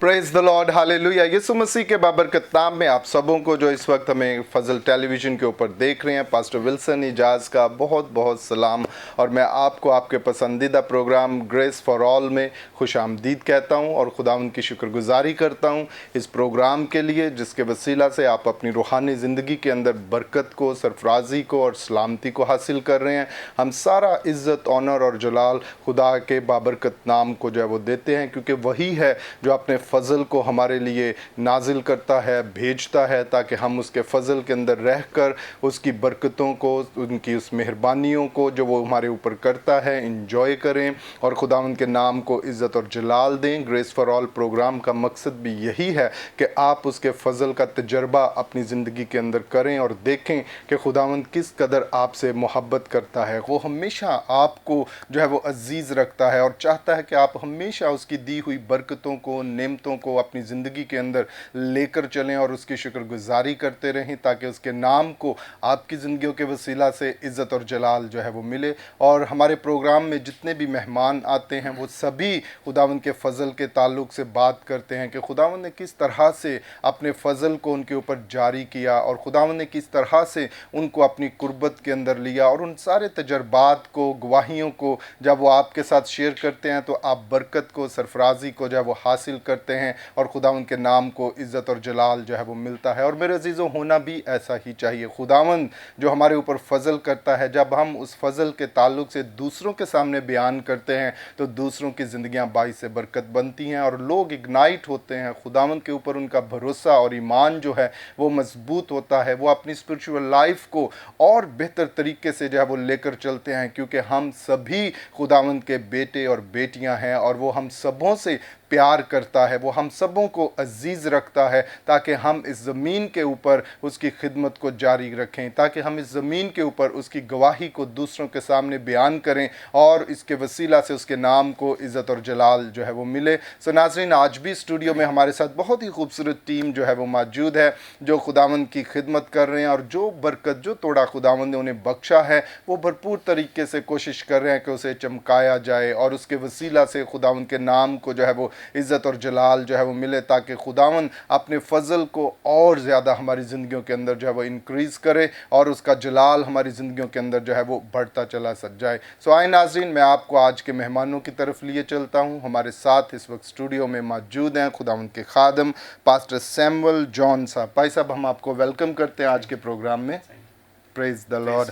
Praise the lord, hallelujah. यीशु मसीह के बाबरकत नाम में आप सबों को जो इस वक्त हमें फजल टेलीविज़न के ऊपर देख रहे हैं, पास्टर विल्सन इजाज़ का बहुत बहुत सलाम। और मैं आपको आपके पसंदीदा प्रोग्राम ग्रेस फॉर ऑल में खुश आमदीद कहता हूं और खुदावंद की शुक्रगुजारी करता हूं इस प्रोग्राम के लिए, जिसके वसीला से आप अपनी रूहानी ज़िंदगी के अंदर बरकत को, सरफराजी को और सलामती को हासिल कर रहे हैं। हम सारा इज़्ज़त, ऑनर और जलाल खुदा के बाबरकत नाम को जो है वो देते हैं, क्योंकि वही है जो अपने फ़ज़ल को हमारे लिए नाजिल करता है, भेजता है, ताकि हम उसके फ़ज़ल के अंदर रहकर उसकी बरकतों को, उनकी उस मेहरबानियों को जो वो हमारे ऊपर करता है, इंजॉय करें और खुदावंद के नाम को इज़्ज़त और जलाल दें। ग्रेस फॉर ऑल प्रोग्राम का मकसद भी यही है कि आप उसके फ़ज़ल का तजर्बा अपनी ज़िंदगी के अंदर करें और देखें कि खुदावंद किस कदर आपसे मोहब्बत करता है। वो हमेशा आपको जो है वो अज़ीज़ रखता है और चाहता है कि आप हमेशा उसकी दी हुई बरकतों को, नेमतों को अपनी ज़िंदगी के अंदर लेकर चलें और उसकी शुक्रगुजारी करते रहें, ताकि उसके नाम को आपकी ज़िंदगियों के वसीला से इज़्ज़त और जलाल जो है वो मिले। और हमारे प्रोग्राम में जितने भी मेहमान आते हैं वो सभी खुदावंद के फ़ज़ल के ताल्लुक़ से बात करते हैं कि खुदावंद ने किस तरह से अपने फ़ज़ल को उनके ऊपर जारी किया और खुदावंद ने किस तरह से उनको अपनी कुर्बत के अंदर लिया। और उन सारे तजर्बात को, गवाहियों को जब वो आपके साथ शेयर करते हैं तो आप बरकत को, सरफराजी को जो है वो हासिल करते हैं और खुदावंद के नाम को इज़्ज़त और जलाल जो है वो मिलता है। और मेरे अजीज़ों, होना भी ऐसा ही चाहिए। खुदावंद जो हमारे ऊपर फ़ज़ल करता है, जब हम उस फ़ज़ल के ताल्लुक़ से दूसरों के सामने बयान करते हैं तो दूसरों की ज़िंदगियाँ बाइस से बरकत बनती हैं और लोग इग्नाइट होते हैं। खुदावंद के ऊपर उनका भरोसा और ईमान जो है वो मजबूत होता है। वो अपनी स्पिरिचुअल लाइफ को और बेहतर तरीके से जो है वो लेकर चलते हैं, क्योंकि हम सभी खुदावंद के बेटे और बेटियां हैं और वो हम सबों से प्यार करता है, वो हम सबों को अजीज़ रखता है, ताकि हम इस ज़मीन के ऊपर उसकी खिदमत को जारी रखें, ताकि हम इस ज़मीन के ऊपर उसकी गवाही को दूसरों के सामने बयान करें और इसके वसीला से उसके नाम को इज़्ज़त और जलाल जो है वो मिले। सो नाज़रीन, आज भी स्टूडियो में हमारे साथ बहुत ही खूबसूरत टीम जो है वो मौजूद है, जो खुदावंद की खिदमत कर रहे हैं और जो बरकत, जो तोड़ा खुदावंद ने उन्हें बख्शा है, वो भरपूर तरीके से कोशिश कर रहे हैं कि उसे चमकाया जाए और उसके वसीला से खुदावंद के नाम को जो है वो इज़्ज़त और जलाल जो है वो मिले, ताकि खुदावंद अपने फ़ज़ल को और ज़्यादा हमारी ज़िंदगियों के अंदर जो है वो इंक्रीज़ करे और उसका जलाल हमारी ज़िंदगियों के अंदर जो है वो बढ़ता चला सक जाए। सो आए नाज़रीन, मैं आपको आज के मेहमानों की तरफ लिए चलता हूँ। हमारे साथ इस वक्त स्टूडियो में मौजूद हैं खुदावंद के खादम पास्टर सैमुअल जॉन साहब। भाई साहब, हम आपको वेलकम करते हैं आज के प्रोग्राम में। Praise the Lord.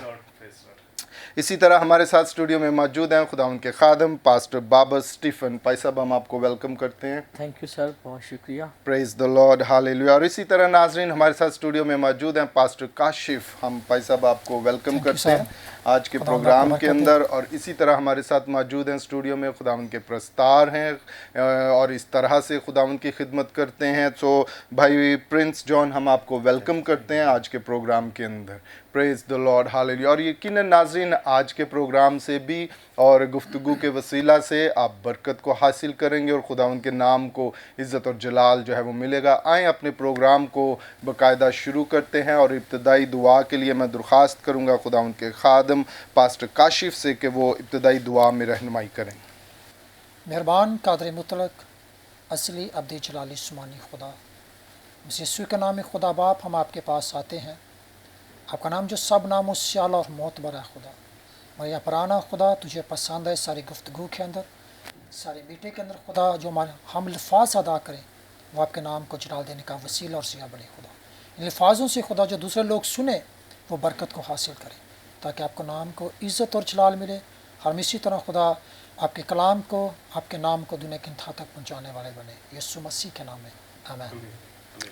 इसी तरह हमारे साथ स्टूडियो में मौजूद हैं खुदावंद के खादम पास्टर बाबर स्टीफन। भाई साहब, हम आपको वेलकम करते हैं। थैंक यू सर, बहुत शुक्रिया। Praise the lord, hallelujah. और इसी तरह नाजरीन, हमारे साथ स्टूडियो में मौजूद हैं पास्टर काशिफ। हम भाई साहब आपको वेलकम करते हैं आज के प्रोग्राम के अंदर। और इसी तरह हमारे साथ मौजूद हैं स्टूडियो में खुदावंद के प्रस्तार हैं और इस तरह से खुदावंद की खिदमत करते हैं। सो भाई प्रिंस जॉन, हम आपको वेलकम करते हैं आज के प्रोग्राम के अंदर। Praise the lord, hallelujah. और यकीनन नाज़रीन, आज के प्रोग्राम से भी और गुफ्तगू के वसीला से आप बरकत को हासिल करेंगे और खुदावंद के नाम को इज़्ज़त और जलाल जो है वो मिलेगा। आएँ अपने प्रोग्राम को बाकायदा शुरू करते हैं और इब्तदाई दुआ के लिए मैं दरख्वास्त करूँगा खुदावंद के खादम पास्टर काशिफ से कि वो इब्तदाई दुआ में रहनुमाई करें। मेहरबान कादर मुतलक असली अब्दी जलाली सुमानी खुदा, यीशु के नाम में खुदा बाप, हम आपके पास आते हैं। आपका नाम जो सब नामों से आला और मोतबर है खुदा, और यह पराना खुदा तुझे पसंद है। सारी गुफ्तगू के अंदर, सारे मीटे के अंदर खुदा, जो हमारे हम अल्फाज अदा करें वो आपके नाम को जलाल देने का वसीला और सिया बने खुदा। इन अल्फाजों से खुदा जो दूसरे लोग सुने वो बरकत को हासिल करें, ताकि आपको नाम को इज़्ज़त और जलाल मिले। हम इसी तरह खुदा आपके कलाम को, आपके नाम को दुनिया की इंतहा तक पहुँचाने वाले बने, यीशु मसीह के नाम में, आमीन।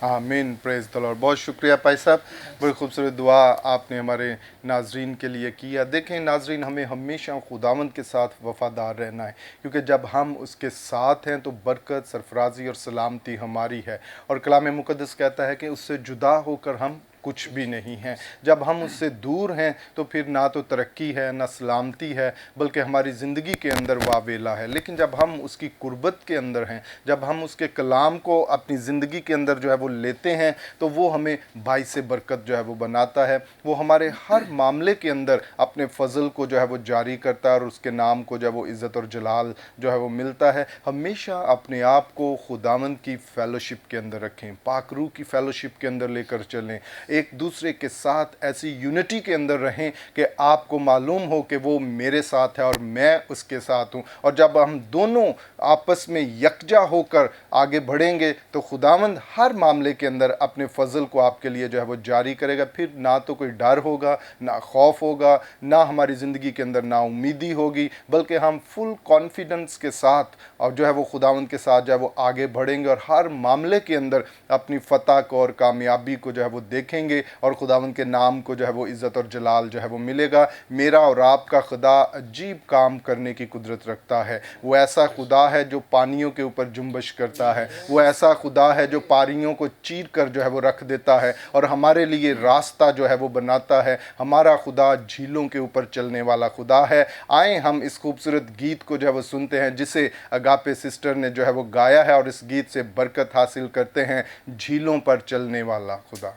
आमीन। Praise the Lord. बहुत शुक्रिया भाई साहब, बड़ी खूबसूरत दुआ आपने हमारे नाजरीन के लिए किया। देखें नाजरीन, हमें हमेशा खुदावंद के साथ वफ़ादार रहना है, क्योंकि जब हम उसके साथ हैं तो बरकत, सरफराजी और सलामती हमारी है। और कलाम मुक़द्दस कहता है कि उससे जुदा होकर हम کچھ بھی نہیں ہے۔ جب ہم اس سے دور ہیں تو پھر نہ تو ترقی ہے، نہ سلامتی ہے، بلکہ ہماری زندگی کے اندر واویلا ہے۔ لیکن جب ہم اس کی قربت کے اندر ہیں، جب ہم اس کے کلام کو اپنی زندگی کے اندر جو ہے وہ لیتے ہیں، تو وہ ہمیں باعث برکت جو ہے وہ بناتا ہے۔ وہ ہمارے ہر معاملے کے اندر اپنے فضل کو جو ہے وہ جاری کرتا ہے، اور اس کے نام کو جو ہے وہ عزت اور جلال جو ہے وہ ملتا ہے۔ ہمیشہ اپنے آپ کو خداوند کی فیلوشپ کے اندر رکھیں، پاک روح کی فیلوشپ کے اندر لے کر چلیں، ایک دوسرے کے ساتھ ایسی یونٹی کے اندر رہیں کہ آپ کو معلوم ہو کہ وہ میرے ساتھ ہے اور میں اس کے ساتھ ہوں۔ اور جب ہم دونوں آپس میں یکجا ہو کر آگے بڑھیں گے تو خداوند ہر معاملے کے اندر اپنے فضل کو آپ کے لیے جو ہے وہ جاری کرے گا۔ پھر نہ تو کوئی ڈر ہوگا، نہ خوف ہوگا، نہ ہماری زندگی کے اندر نا امیدی ہوگی، بلکہ ہم فل کانفیڈنس کے ساتھ اور جو ہے وہ خداوند کے ساتھ جو ہے وہ آگے بڑھیں گے، اور ہر معاملے کے اندر اپنی فتح کو اور کامیابی کو جو ہے وہ دیکھیں گے، اور خداوند کے نام کو جو ہے وہ عزت اور جلال جو ہے وہ ملے گا۔ میرا اور آپ کا خدا عجیب کام کرنے کی قدرت رکھتا ہے۔ وہ ایسا خدا ہے جو پانیوں کے اوپر جنبش کرتا ہے، وہ ایسا خدا ہے جو پاریوں کو چیر کر جو ہے وہ رکھ دیتا ہے اور ہمارے لیے راستہ جو ہے وہ بناتا ہے۔ ہمارا خدا جھیلوں کے اوپر چلنے والا خدا ہے۔ آئیں ہم اس خوبصورت گیت کو جو ہے وہ سنتے ہیں جسے اگاپے سسٹر نے جو ہے وہ گایا ہے، اور اس گیت سے برکت حاصل کرتے ہیں۔ جھیلوں پر چلنے والا خدا۔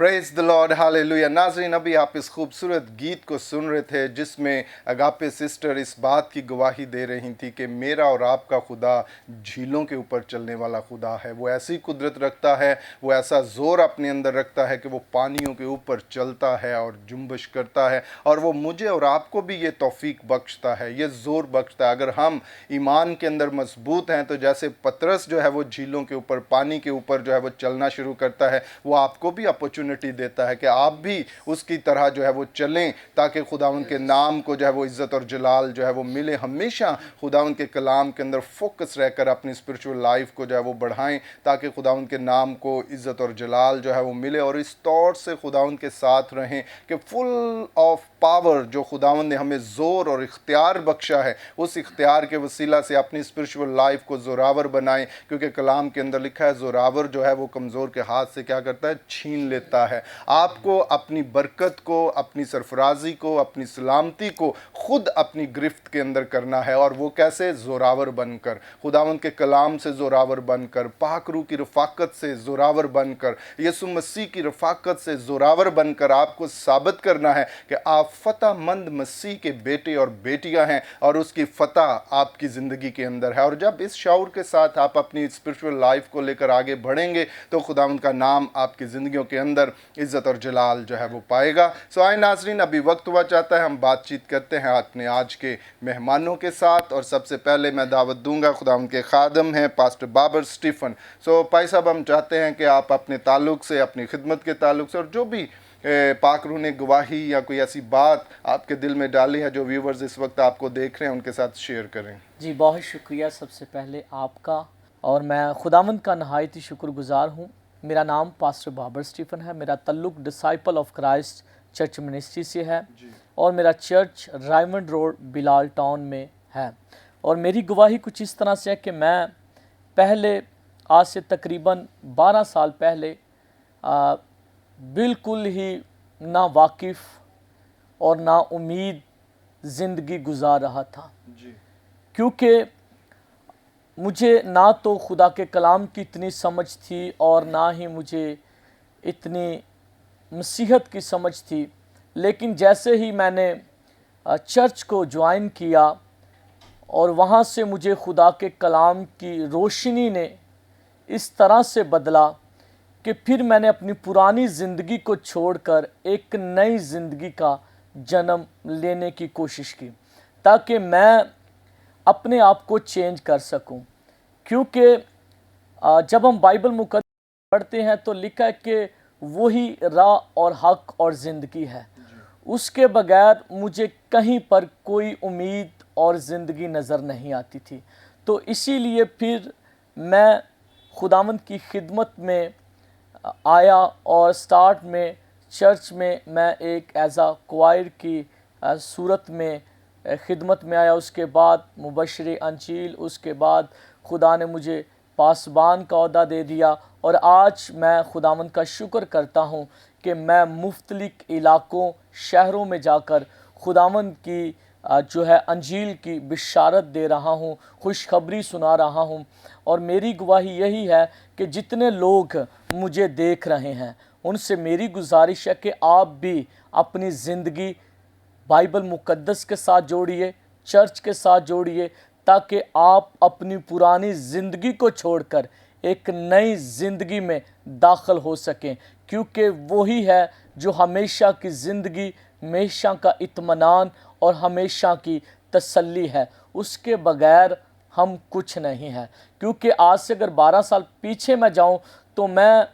Praise the lord, hallelujah. नाज़रीन, अभी आप इस खूबसूरत गीत को सुन रहे थे जिसमें अगापे सिस्टर इस बात की गवाही दे रही थी कि मेरा और आपका खुदा झीलों के ऊपर चलने वाला खुदा है। वो ऐसी कुदरत रखता है, वो ऐसा ज़ोर अपने अंदर रखता है कि वो पानियों के ऊपर चलता है और जुम्बश करता है, और वो मुझे और आपको भी ये तौफीक बख्शता है, ये ज़ोर बख्शता है। अगर हम ईमान के अंदर मजबूत हैं तो जैसे पतरस जो है वो झीलों के ऊपर, पानी के ऊपर जो है वो चलना शुरू करता है, वो आपको भी अपॉर्चुनिटी देता है कि आप भी उसकी तरह जो है वो चलें, ताकि खुदावंद के नाम को जो है वो इज़्ज़त और जलाल जो है वो मिले। हमेशा खुदावंद के कलाम के अंदर फोकस रहकर अपनी स्पिरिचुअल लाइफ को जो है वो बढ़ाएं, ताकि खुदावंद के नाम को इज़्ज़त और जलाल जो है वो मिले, और इस तौर से खुदावंद के साथ रहें कि फुल ऑफ पावर जो खुदावंद ने हमें ज़ोर और इख्तियार बख्शा है, उस इख्तियार के वसीला से अपनी स्पिरिचुअल लाइफ को ज़ोरावर बनाएं। क्योंकि कलाम के अंदर लिखा है, ज़ोरावर जो है वो कमज़ोर के हाथ से क्या करता है, छीन लेता है। आपको अपनी बरकत को, अपनी सरफराजी को, अपनी सलामती को खुद अपनी गिरफ्त के अंदर करना है। और वो कैसे? ज़ोरावर बनकर, खुदावंद के कलाम से ज़ोरावर बनकर, पाक रूह की रफ़ाकत से ज़ोरावर बनकर, यीशु मसीह की रफ़ाकत से ज़ोरावर बनकर आपको साबित करना है कि आप फ़तहमंद मसीह के बेटे और बेटियां हैं, और उसकी फ़तह आपकी ज़िंदगी के अंदर है। और जब इस शऊर के साथ आप अपनी स्पिरिचुअल लाइफ को लेकर आगे बढ़ेंगे तो खुदावंद का नाम आपकी ज़िंदगियों के अंदर इज़्ज़त और जलाल जो है वो पाएगा। सो आए नाज़रीन, अभी वक्त हुआ चाहता है हम बातचीत करते हैं अपने आज के मेहमानों के साथ। और सबसे पहले मैं दावत दूंगा, खुदावंद के खादम हैं पास्टर बाबर स्टीफन। सो भाई साहब, हम चाहते हैं कि आप अपने ताल्लुक़ से, अपनी खिदमत के ताल्लुक़ से, और जो भी पाक रूह ने गवाही या कोई ऐसी बात आपके दिल में डाली है जो व्यूवर्स इस वक्त आपको देख रहे हैं, उनके साथ शेयर करें। जी, बहुत शुक्रिया सबसे पहले आपका, और मैं खुदावंद का नहायत ही शुक्रगुजार हूँ। मेरा नाम पास्टर बाबर स्टीफन है, मेरा तल्लुक़ disciple of Christ church ministry से है, और मेरा church Raymond road Bilal town में है। और मेरी गवाही कुछ इस तरह से है कि मैं पहले, आज से तकरीबन 12 साल पहले बिल्कुल ही ना वाकिफ़ और ना उम्मीद ज़िंदगी गुजार रहा था, क्योंकि मुझे ना तो खुदा के कलाम की इतनी समझ थी और ना ही मुझे इतनी मसीहत की समझ थी। लेकिन जैसे ही मैंने चर्च को ज्वाइन किया और वहाँ से मुझे खुदा के कलाम की रोशनी ने इस तरह से बदला कि फिर मैंने अपनी पुरानी ज़िंदगी को छोड़कर एक नई ज़िंदगी का जन्म लेने की कोशिश की, ताकि मैं अपने आप को चेंज कर सकूं। क्योंकि जब हम बाइबल मुकद्दस पढ़ते हैं तो लिखा है कि वही राह और हक और ज़िंदगी है, उसके बगैर मुझे कहीं पर कोई उम्मीद और ज़िंदगी नज़र नहीं आती थी। तो इसीलिए फिर मैं खुदावंद की खिदमत में आया, और स्टार्ट में चर्च में मैं एक एज़ आ क्वायर की सूरत में खिदमत में आया। उसके बाद मुबशर अंजील, उसके बाद खुदा ने मुझे पासबान का ओहदा दे दिया, और आज मैं खुदावंद का शुक्र करता हूँ कि मैं मुख्तलिफ इलाक़ों, शहरों में जाकर खुदावंद की जो है अंजील की बिशारत दे रहा हूँ, खुशखबरी सुना रहा हूँ। और मेरी गवाही यही है कि जितने लोग मुझे देख रहे हैं उनसे मेरी गुजारिश है कि आप भी अपनी ज़िंदगी बाइबल मुकद्दस के साथ जोड़िए, चर्च के साथ जोड़िए, ताकि आप अपनी पुरानी ज़िंदगी को छोड़कर एक नई ज़िंदगी में दाखिल हो सकें। क्योंकि वही है जो हमेशा की ज़िंदगी, हमेशा का इत्मीनान और हमेशा की तसल्ली है, उसके बग़ैर हम कुछ नहीं हैं। क्योंकि आज से अगर 12 साल पीछे मैं जाऊं तो मैं,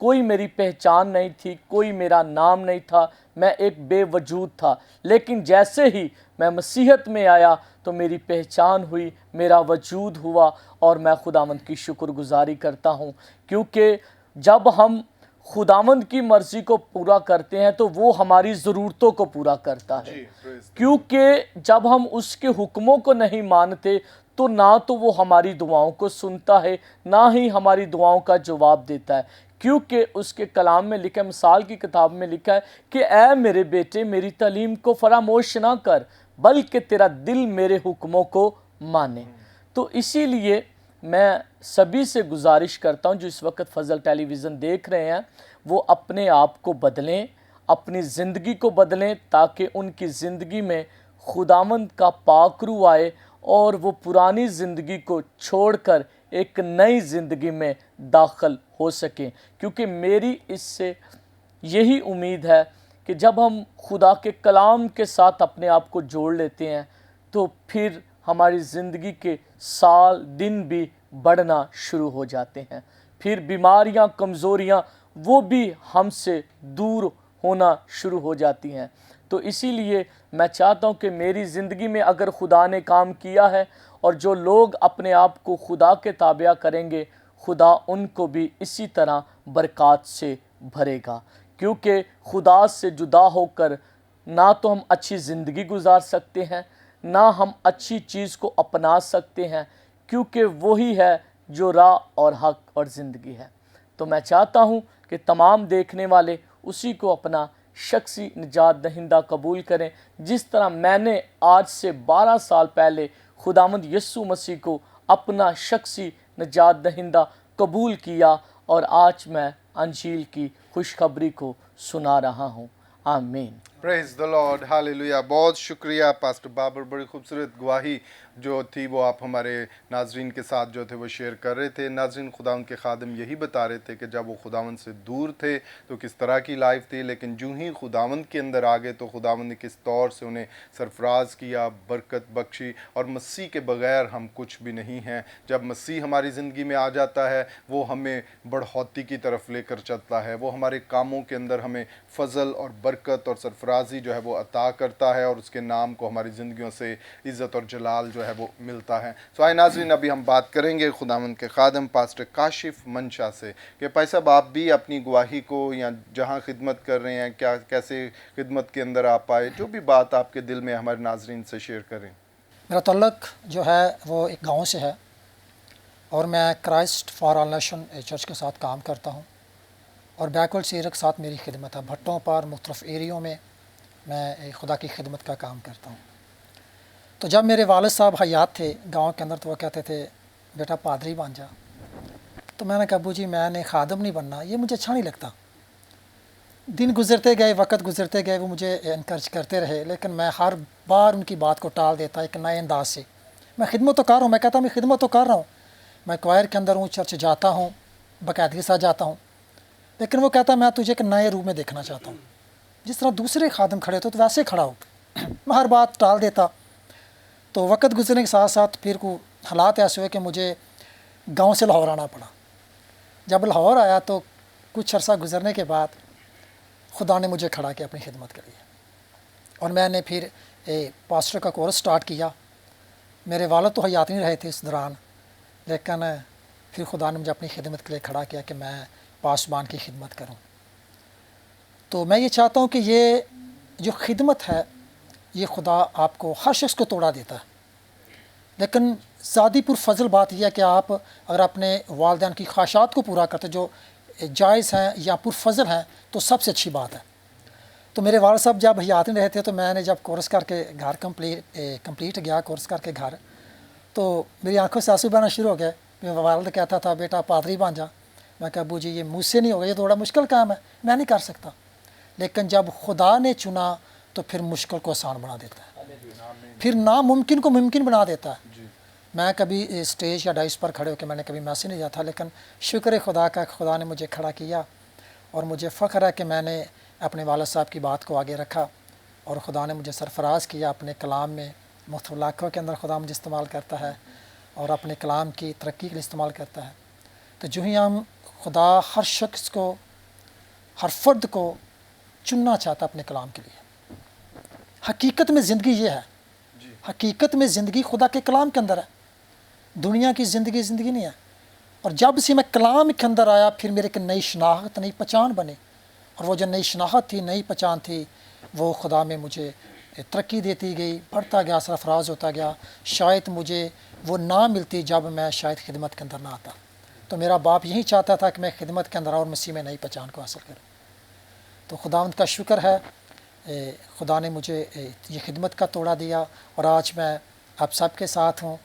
कोई मेरी पहचान नहीं थी, कोई मेरा नाम नहीं था, मैं एक बेवजूद था। लेकिन जैसे ही मैं मसीहत में आया तो मेरी पहचान हुई, मेरा वजूद हुआ, और मैं खुदावंद की शुक्रगुजारी करता हूँ। क्योंकि जब हम खुदावंद की मर्ज़ी को पूरा करते हैं तो वो हमारी ज़रूरतों को पूरा करता है। क्योंकि जब हम उसके हुक्मों को नहीं मानते तो ना तो वो हमारी दुआओं को सुनता है, ना ही हमारी दुआओं का जवाब देता है। क्योंकि उसके कलाम में लिखा है, मिसाल की किताब में लिखा है कि ऐ मेरे बेटे, मेरी तालीम को फरामोश ना कर, बल्कि तेरा दिल मेरे हुक्मों को माने। तो इसीलिए मैं सभी से गुजारिश करता हूं जो इस वक्त फजल टेलीविज़न देख रहे हैं, وہ اپنے آپ کو بدلیں، اپنی زندگی کو بدلیں، تاکہ ان کی زندگی میں خداوند کا پاک روح آئے اور وہ پرانی زندگی کو چھوڑ کر ایک نئی زندگی میں داخل ہو سکیں۔ کیونکہ میری اس سے یہی امید ہے کہ جب ہم خدا کے کلام کے ساتھ اپنے آپ کو جوڑ لیتے ہیں تو پھر ہماری زندگی کے سال دن بھی بڑھنا شروع ہو جاتے ہیں، پھر بیماریاں، کمزوریاں وہ بھی ہم سے دور ہونا شروع ہو جاتی ہیں۔ تو اسی لیے میں چاہتا ہوں کہ میری زندگی میں اگر خدا نے کام کیا ہے اور جو لوگ اپنے آپ کو خدا کے تابع کریں گے، خدا ان کو بھی اسی طرح برکات سے بھرے گا، کیونکہ خدا سے جدا ہو کر نہ تو ہم اچھی زندگی گزار سکتے ہیں، نہ ہم اچھی چیز کو اپنا سکتے ہیں، کیونکہ وہی ہے جو راہ اور حق اور زندگی ہے۔ تو میں چاہتا ہوں کہ تمام دیکھنے والے اسی کو اپنا شخصی نجات دہندہ قبول کریں، جس طرح میں نے آج سے 12 سال پہلے خداوند یسوع مسیح کو اپنا شخصی نجات دہندہ قبول کیا، اور آج میں انجیل کی خوشخبری کو سنا رہا ہوں۔ آمین۔ پریز دی لارڈ، ہاللیلویہ۔ بہت شکریہ پاسٹر بابر، بڑی خوبصورت گواہی جو تھی وہ آپ ہمارے ناظرین کے ساتھ جو تھے وہ شیئر کر رہے تھے۔ ناظرین، خداوند کے خادم یہی بتا رہے تھے کہ جب وہ خداوند سے دور تھے تو کس طرح کی لائف تھی، لیکن جو ہی خداوند کے اندر آ گئے تو خداوند نے کس طور سے انہیں سرفراز کیا، برکت بخشی، اور مسیح کے بغیر ہم کچھ بھی نہیں ہیں۔ جب مسیح ہماری زندگی میں آ جاتا ہے وہ ہمیں بڑھوتی کی طرف لے کر چلتا ہے، وہ ہمارے کاموں کے اندر ہمیں فضل اور برکت اور سرفرازی جو ہے وہ عطا کرتا ہے، اور اس کے نام کو ہماری زندگیوں سے عزت اور جلال جو ہے وہ ملتا ہے۔ سو آئے ناظرین، ابھی ہم بات کریں گے خداوند کے خادم پاسٹر کاشف منشا سے کہ بھائی صاحب آپ بھی اپنی گواہی کو یا جہاں خدمت کر رہے ہیں کیا کیسے خدمت کے اندر آپ آئے، جو بھی بات آپ کے دل میں ہمارے ناظرین سے شیئر کریں۔ میرا تعلق جو ہے وہ ایک گاؤں سے ہے، اور میں Christ for all nation church کے ساتھ کام کرتا ہوں، اور بیکورڈ ایریا کے ساتھ میری خدمت ہے۔ بھٹوں پر مختلف ایریوں میں میں خدا کی خدمت کا کام کرتا ہوں۔ تو جب میرے والد صاحب حیات تھے گاؤں کے اندر تو وہ کہتے تھے بیٹا پادری بن جا، تو میں نے کہا ابو جی میں نے خادم نہیں بننا، یہ مجھے اچھا نہیں لگتا۔ دن گزرتے گئے، وقت گزرتے گئے، وہ مجھے انکریج کرتے رہے، لیکن میں ہر بار ان کی بات کو ٹال دیتا ایک نئے انداز سے۔ میں خدمت تو کر رہا ہوں، میں کہتا ہوں میں خدمت تو کر رہا ہوں، میں کوائر کے اندر ہوں، چرچ جاتا ہوں، باقاعدگی کے ساتھ جاتا ہوں، لیکن وہ کہتا میں تجھے ایک نئے روپ میں دیکھنا چاہتا ہوں، جس طرح دوسرے خادم کھڑے ہوتے تو ویسے کھڑا ہو۔ میں ہر بات ٹال دیتا۔ تو وقت گزرنے کے ساتھ ساتھ پھر کو حالات ایسے ہوئے کہ مجھے گاؤں سے لاہور آنا پڑا۔ جب لاہور آیا تو کچھ عرصہ گزرنے کے بعد خدا نے مجھے کھڑا کیا اپنی خدمت کے لیے، اور میں نے پھر پاسٹر کا کورس سٹارٹ کیا۔ میرے والد تو حیات نہیں رہے تھے اس دوران، لیکن پھر خدا نے مجھے اپنی خدمت کے لیے کھڑا کیا کہ میں پاسبان کی خدمت کروں۔ تو میں یہ چاہتا ہوں کہ یہ جو خدمت ہے یہ خدا آپ کو ہر شخص کو توڑا دیتا ہے، لیکن زیادہ پرفضل بات یہ ہے کہ آپ اگر اپنے والدین کی خواہشات کو پورا کرتے جو جائز ہیں یا پرفضل ہیں تو سب سے اچھی بات ہے۔ تو میرے والد صاحب جب حیات نہیں رہے تھے تو میں نے جب کورس کر کے گھر کمپلیٹ گیا کورس کر کے گھر، تو میری آنکھوں سے آنسو بہنا شروع ہو گئے۔ میرا والد کہتا تھا بیٹا پادری بن جا۔ میں کہا ابو جی یہ مجھ سے نہیں ہوگا، یہ تھوڑا مشکل کام ہے، میں نہیں کر سکتا۔ لیکن جب خدا نے چنا تو پھر مشکل کو آسان بنا دیتا ہے، پھر ناممکن کو ممکن بنا دیتا ہے۔ میں کبھی اسٹیج یا ڈائس پر کھڑے ہو کے میں نے کبھی میسج نہیں دیا تھا، لیکن شکر ہے خدا کا، خدا نے مجھے کھڑا کیا، اور مجھے فخر ہے کہ میں نے اپنے والد صاحب کی بات کو آگے رکھا، اور خدا نے مجھے سرفراز کیا اپنے کلام میں۔ مختلف علاقوں کے اندر خدا مجھے استعمال کرتا ہے اور اپنے کلام کی ترقی کے لیے استعمال کرتا ہے۔ تو جو ہی ہم خدا ہر شخص کو، ہر فرد کو چننا چاہتا اپنے کلام کے لیے۔ حقیقت میں زندگی یہ ہے، حقیقت میں زندگی خدا کے کلام کے اندر ہے، دنیا کی زندگی نہیں ہے۔ اور جب سے میں کلام کے اندر آیا پھر میرے ایک نئی شناخت، نئی پہچان بنے، اور وہ جو نئی شناخت تھی، نئی پہچان تھی، وہ خدا میں مجھے ترقی دیتی گئی، بڑھتا گیا، سرفراز ہوتا گیا۔ شاید مجھے وہ نہ ملتی جب میں شاید خدمت کے اندر نہ آتا۔ تو میرا باپ یہی چاہتا تھا کہ میں خدمت کے اندر اور مسیح میں نئی پہچان کو حاصل کروں۔ تو خداوند کا شکر ہے، خدا نے مجھے یہ خدمت کا توڑا دیا، اور آج میں آپ سب کے ساتھ ہوں،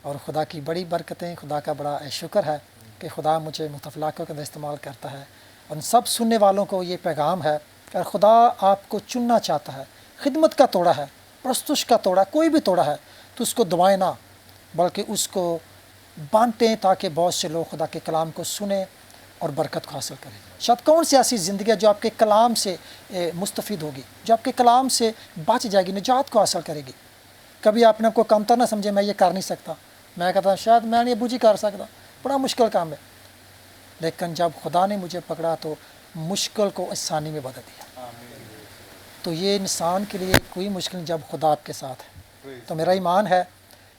اور خدا کی بڑی برکتیں، خدا کا بڑا شکر ہے کہ خدا مجھے مختلف علاقوں کے اندر استعمال کرتا ہے، उन सब सुनने वालों को ये पैगाम है कि खुदा आपको चुनना चाहता है। खिदमत का तोड़ा है, प्रस्तुश का तोड़ा, कोई भी तोड़ा है तो उसको दबाएं ना, बल्कि उसको बांटें ताकि बहुत से लोग खुदा के कलाम को सुने और बरकत को हासिल करें। शायद कौन सी ऐसी ज़िंदगी है जो आपके कलाम से मुस्तफ़ीद होगी, जो आपके कलाम से बच जाएगी, निजात को हासिल करेगी। कभी आपने आपको कमतर ना समझे, मैं ये कर नहीं सकता, मैं कहता शायद मैं नहीं बूझी कर सकता, बड़ा मुश्किल काम है। लेकिन जब खुदा ने मुझे पकड़ा तो मुश्किल को आसानी में बदल दिया। तो ये इंसान के लिए कोई मुश्किल नहीं जब खुदा आपके साथ है। तो मेरा ईमान है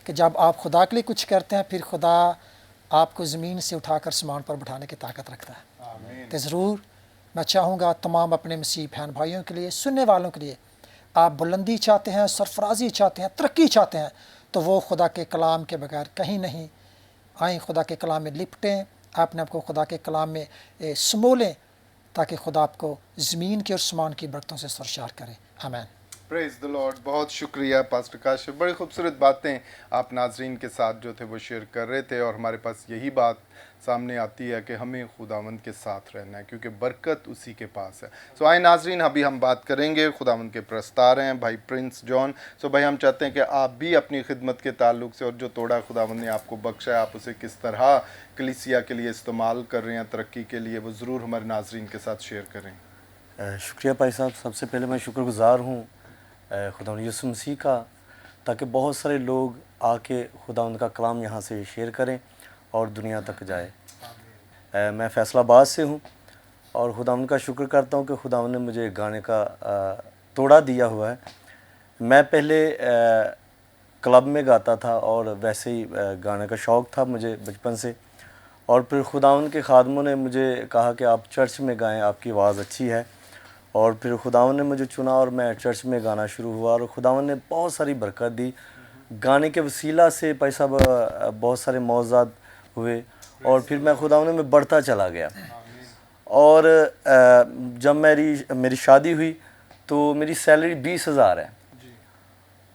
कि जब आप खुदा के लिए कुछ करते हैं, फिर खुदा आपको ज़मीन से उठाकर आसमान पर बिठाने की ताकत रखता है। तो ज़रूर मैं चाहूँगा तमाम अपने मसीह बहन भाइयों के लिए, सुनने वालों के लिए, आप बुलंदी चाहते हैं, सरफराजी चाहते हैं, तरक्की चाहते हैं, तो वो खुदा के कलाम के बगैर कहीं नहीं। आएँ खुदा के कलाम में लिपटें, अपने आप को खुदा के कलाम में समोलें, ताकि खुदा आपको ज़मीन के और आसमान की बरकतों से सरशार करे। आमीन। Praise the Lord. बहुत शुक्रिया पास्टर काशिफ, बड़ी खूबसूरत बातें आप नाजरीन के साथ जो थे वो शेयर कर रहे थे, और हमारे पास यही बात सामने आती है कि हमें खुदावंद के साथ रहना है, क्योंकि बरकत उसी के पास है। सो आए नाजरीन, अभी हम बात करेंगे खुदावंद के प्रस्तार हैं भाई प्रिंस जॉन। सो भाई, हम चाहते हैं कि आप भी अपनी खिदमत के ताल्लुक से, और जो तोड़ा खुदावंद ने आपको बख्शा है, आप उसे किस तरह कलीसिया के लिए इस्तेमाल कर रहे हैं, तरक्की के लिए, वो ज़रूर हमारे नाजरीन के साथ शेयर करें। शुक्रिया भाई साहब। सबसे पहले मैं शुक्रगुज़ार हूँ खुदावंद यीशु मसीह का, ताकि बहुत सारे लोग आके खुदावंद का कलाम यहाँ से शेयर करें और दुनिया तक जाए। मैं फैसलाबाद से हूँ और खुदावंद का शुक्र करता हूँ कि खुदावंद ने मुझे गाने का तोड़ा दिया हुआ है। मैं पहले क्लब में गाता था और वैसे ही गाने का शौक़ था मुझे बचपन से, और फिर खुदावंद के खादमों ने मुझे कहा कि आप चर्च में गाएं, आपकी आवाज़ अच्छी है, और फिर खुदावंद ने मुझे चुना और मैं चर्च में गाना शुरू हुआ, और खुदावंद ने बहुत सारी बरकत दी। गाने के वसीला से भाई साहब बहुत सारे मौज़ात हुए, और फिर मैं खुदावंद में बढ़ता चला गया। और जब मेरी शादी हुई तो मेरी सैलरी 20,000 है,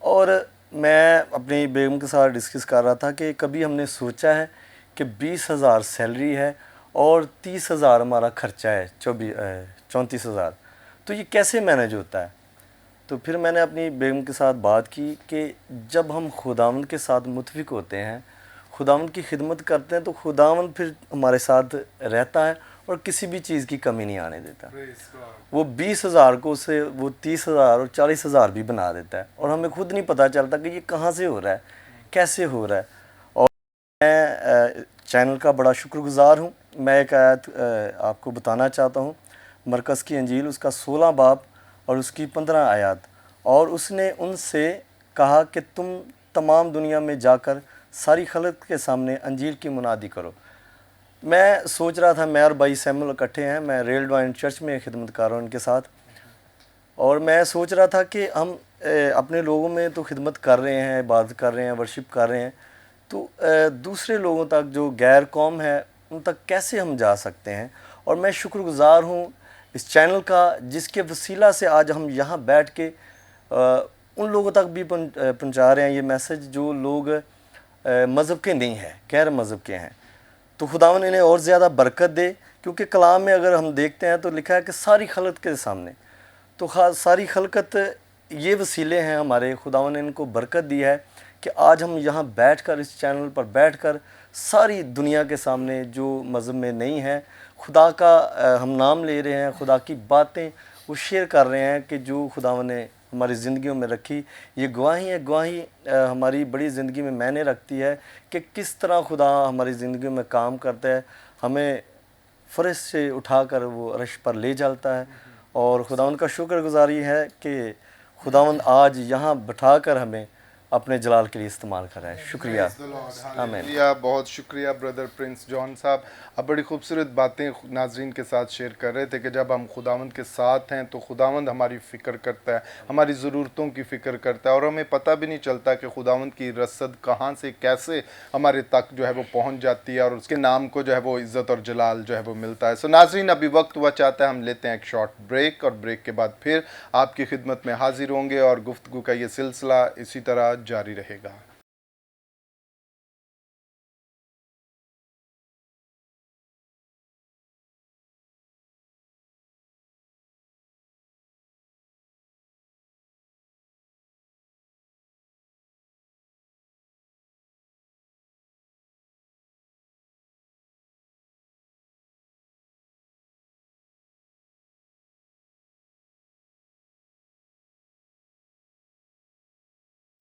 और मैं अपनी बेगम के साथ डिस्कस कर रहा था कि कभी हमने सोचा है कि 20,000 सैलरी है और 30,000 हमारा खर्चा है, 34,000, तो ये कैसे मैनेज होता है। तो फिर मैंने अपनी बेगम के साथ बात की कि जब हम खुदावंद के साथ मुतफिक होते हैं, खुदावंद की खिदमत करते हैं, तो खुदावंद फिर हमारे साथ रहता है और किसी भी चीज़ की कमी नहीं आने देता। वो 20,000 को उसे वो 30,000 और 40,000 भी बना देता है, और हमें खुद नहीं पता चलता कि ये कहाँ से हो रहा है, कैसे हो रहा है। और मैं चैनल का बड़ा शुक्रगुज़ार हूँ। मैं एक आयत आपको बताना चाहता हूँ, मरकज़ की अंजील उसका 16 बाब और उसकी 15 आयत। और उसने उनसे कहा कि तुम तमाम दुनिया में जाकर सारी खलक के सामने अंजील की मुनादी करो। मैं सोच रहा था, मैं और भाई सैमुअल इकट्ठे हैं, मैं रेल डिवाइन चर्च में खिदमत कर रहा हूँ उनके साथ, और मैं सोच रहा था कि हम अपने लोगों में तो खिदमत कर रहे हैं, इबादत कर रहे हैं, वर्शिप कर रहे हैं, तो दूसरे लोगों तक जो गैर कौम है उन तक कैसे हम जा सकते हैं। और मैं शुक्रगुज़ार हूँ इस चैनल का, जिसके वसीला से आज हम यहाँ बैठ के उन लोगों तक भी पहुँचा रहे हैं ये मैसेज जो लोग मज़हब के नहीं हैं, गैर मज़हब के हैं। तो खुदावंद इन्हें और ज़्यादा बरकत दे, क्योंकि कलाम में अगर हम देखते हैं तो लिखा है कि सारी खलकत के सामने, तो सारी खलकत ये वसीले हैं हमारे। खुदावंद ने इनको बरकत दी है कि आज हम यहाँ बैठकर, इस चैनल पर बैठकर सारी दुनिया के सामने जो मज़हब में नहीं है, खुदा का हम नाम ले रहे हैं, खुदा की बातें वो शेयर कर रहे हैं कि जो खुदावंद ने हमारी ज़िंदगियों में रखी। ये गवाही है, गवाही हमारी बड़ी ज़िंदगी में मैंने रखती है कि किस तरह खुदा हमारी ज़िंदगी में काम करता है, हमें फर्श से उठाकर वो अर्श पर ले जाता है। और खुदावंद का शुक्रगुज़ारी है कि खुदावंद आज यहाँ बिठाकर हमें अपने जलाल के लिए इस्तेमाल कर रहा है। शुक्रिया, आमीन। बहुत शुक्रिया ब्रदर प्रिंस जॉन साहब। अब बड़ी खूबसूरत बातें नाजरीन के साथ शेयर कर रहे थे कि जब हम खुदावंद के साथ हैं तो खुदावंद हमारी फ़िक्र करता है, हमारी ज़रूरतों की फ़िक्र करता है, और हमें पता भी नहीं चलता कि खुदावंद की रसद कहाँ से कैसे हमारे तक जो है वो पहुँच जाती है, और उसके नाम को जो है वो इज़्ज़त और जलाल जो है वो मिलता है। सो नाजरीन, अभी वक्त हुआ चाहता है हम लेते हैं एक शॉर्ट ब्रेक, और ब्रेक के बाद फिर आपकी खिदमत में हाजिर होंगे और गुफ्तगू का ये सिलसिला इसी तरह जारी रहेगा।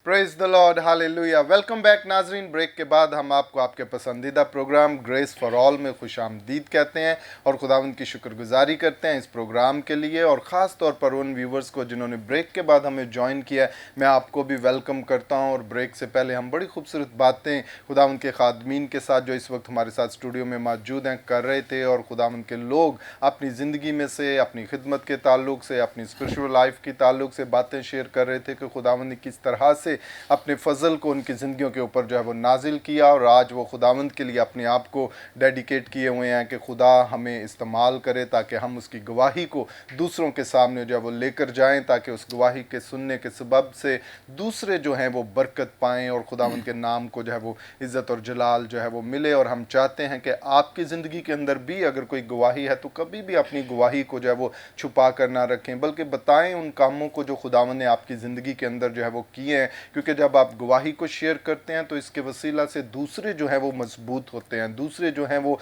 Praise the lord, hallelujah. Welcome back नाजरीन। ब्रेक के बाद हम आपको आपके पसंदीदा प्रोग्राम ग्रेस फॉर ऑल में खुश आमदीद कहते हैं और खुदावंद की शुक्रगुजारी करते हैं इस प्रोग्राम के लिए, और ख़ास तौर पर उन व्यूवर्स को जिन्होंने ब्रेक के बाद हमें ज्वाइन किया है, मैं आपको भी वेलकम करता हूं। और ब्रेक से पहले हम बड़ी खूबसूरत बातें खुदावंद के खादमीन के साथ जो इस वक्त हमारे साथ स्टूडियो में मौजूद हैं कर रहे थे, और खुदावंद के लोग अपनी ज़िंदगी में से, अपनी खिदमत के ताल्लुक से, अपनी स्पिरिचुअल लाइफ के ताल्लुक से बातें शेयर कर रहे थे कि खुदावंद ने किस तरह से अपने फजल को उनकी ज़िंदगियों के ऊपर जो है वो नाजिल किया, और आज वो खुदावंद के लिए अपने आप को डेडिकेट किए हुए हैं कि खुदा हमें इस्तेमाल करे ताकि हम उसकी गवाही को दूसरों के सामने जो है वो लेकर जाएं, ताकि उस गवाही के सुनने के सबब से दूसरे जो हैं वो बरकत पाएं और खुदावंद के नाम को जो है वो इज़्ज़त और जलाल जो है वो मिले। और हम चाहते हैं कि आपकी ज़िंदगी के अंदर भी अगर कोई गवाही है तो कभी भी अपनी गवाही को जो है वो छुपा कर ना रखें, बल्कि बताएं उन कामों को जो खुदावंद ने आपकी ज़िंदगी के अंदर जो है वो किए हैं, क्योंकि जब आप गवाही को शेयर करते हैं तो इसके वसीला से दूसरे जो है वो मजबूत होते हैं, दूसरे जो हैं वो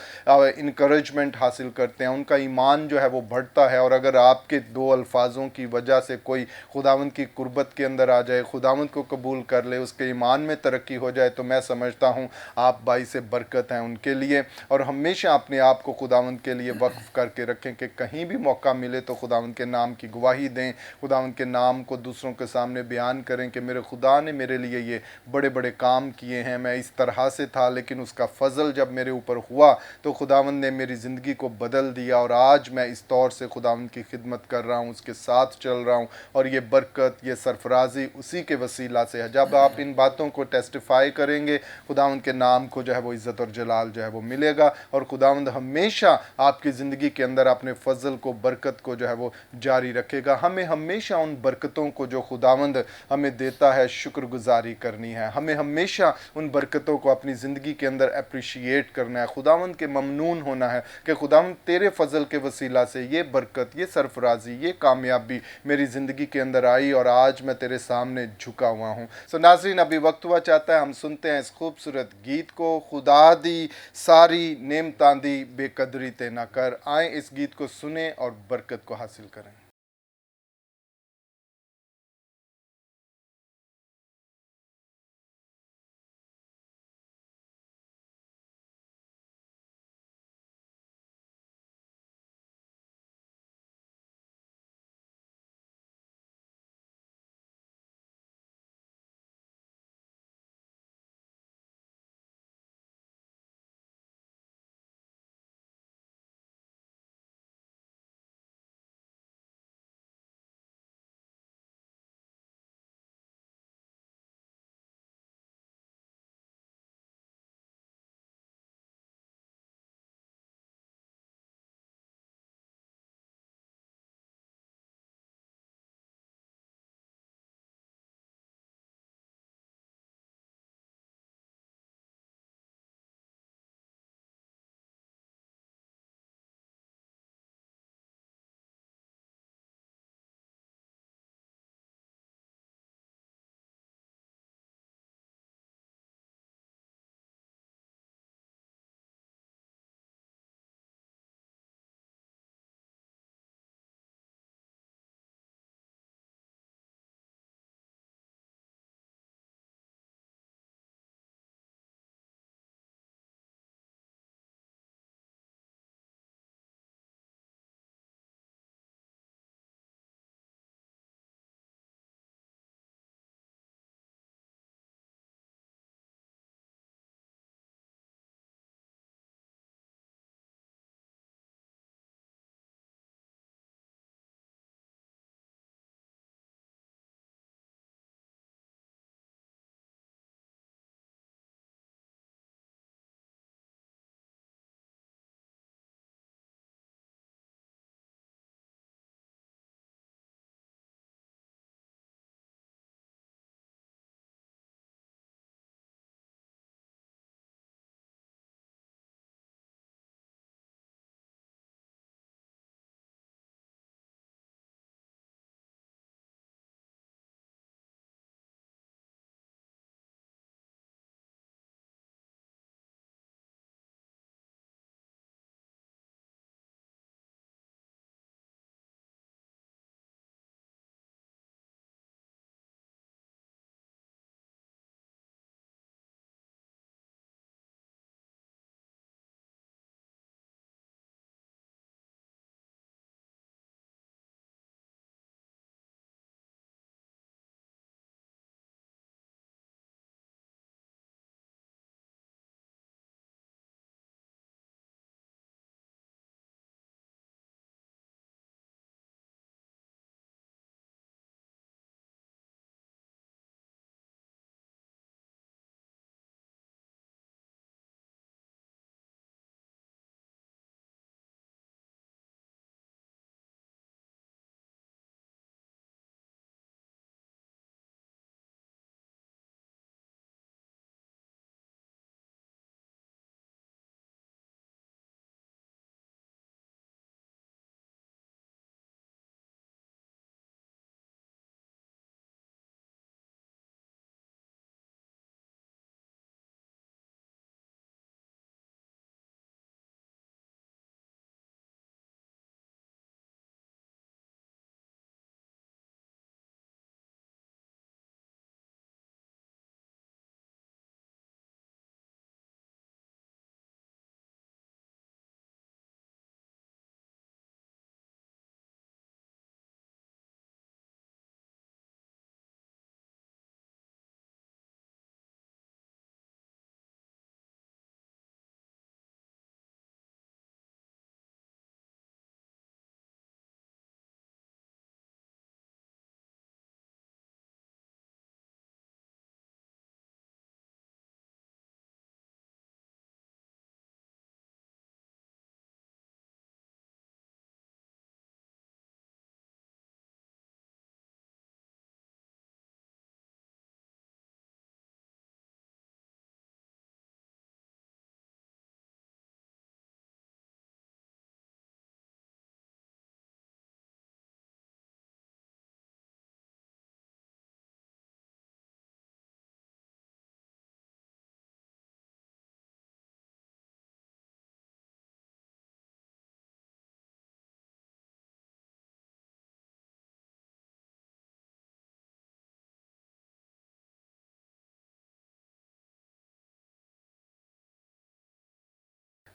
इनकरेजमेंट हासिल करते हैं, उनका ईमान जो है वो बढ़ता है। और अगर आपके दो अल्फाजों की वजह से कोई खुदावंद की कुर्बत के अंदर आ जाए, खुदावंद को कबूल कर ले, उसके ईमान में तरक्की हो जाए, तो मैं समझता हूँ आप बाइस बरकत हैं उनके लिए। और हमेशा अपने आप को खुदावंद के लिए वक्फ करके रखें कि कहीं भी मौका मिले तो खुदावंद के नाम की गवाही दें, खुदावंद के नाम को दूसरों के सामने बयान करें कि मेरे खुदा ने मेरे लिए ये बड़े बड़े काम किए हैं, मैं इस तरह से था लेकिन उसका फजल जब मेरे ऊपर हुआ तो खुदावंद ने मेरी ज़िंदगी को बदल दिया, और आज मैं इस तौर से खुदावंद की खिदमत कर रहा हूँ, उसके साथ चल रहा हूँ, और ये बरकत, ये सरफराजी उसी के वसीला से है। जब आप इन बातों को टेस्टिफाई करेंगे, खुदावंद के नाम को जो है वो इज़्ज़त और जलाल जो है वो मिलेगा, और खुदावंद हमेशा आपकी ज़िंदगी के अंदर अपने फजल को, बरकत को जो है वो जारी रखेगा। हमें हमेशा उन बरकतों को जो खुदावंद हमें देता है शुक्रगुजारी करनी है, हमें हमेशा उन बरकतों को अपनी ज़िंदगी के अंदर अप्रिशिएट करना है, खुदावंद के ममनून होना है कि खुदावंद तेरे फजल के वसीला से ये बरकत, ये सरफराजी, ये कामयाबी मेरी ज़िंदगी के अंदर आई, और आज मैं तेरे सामने झुका हुआ हूँ। सो नाज़रीन, अभी वक्त हुआ चाहता है हम सुनते हैं इस खूबसूरत गीत को, खुदा दी सारी नेमतां दी बेकदरी ते ना कर। आए इस गीत को सुने और बरकत को हासिल करें।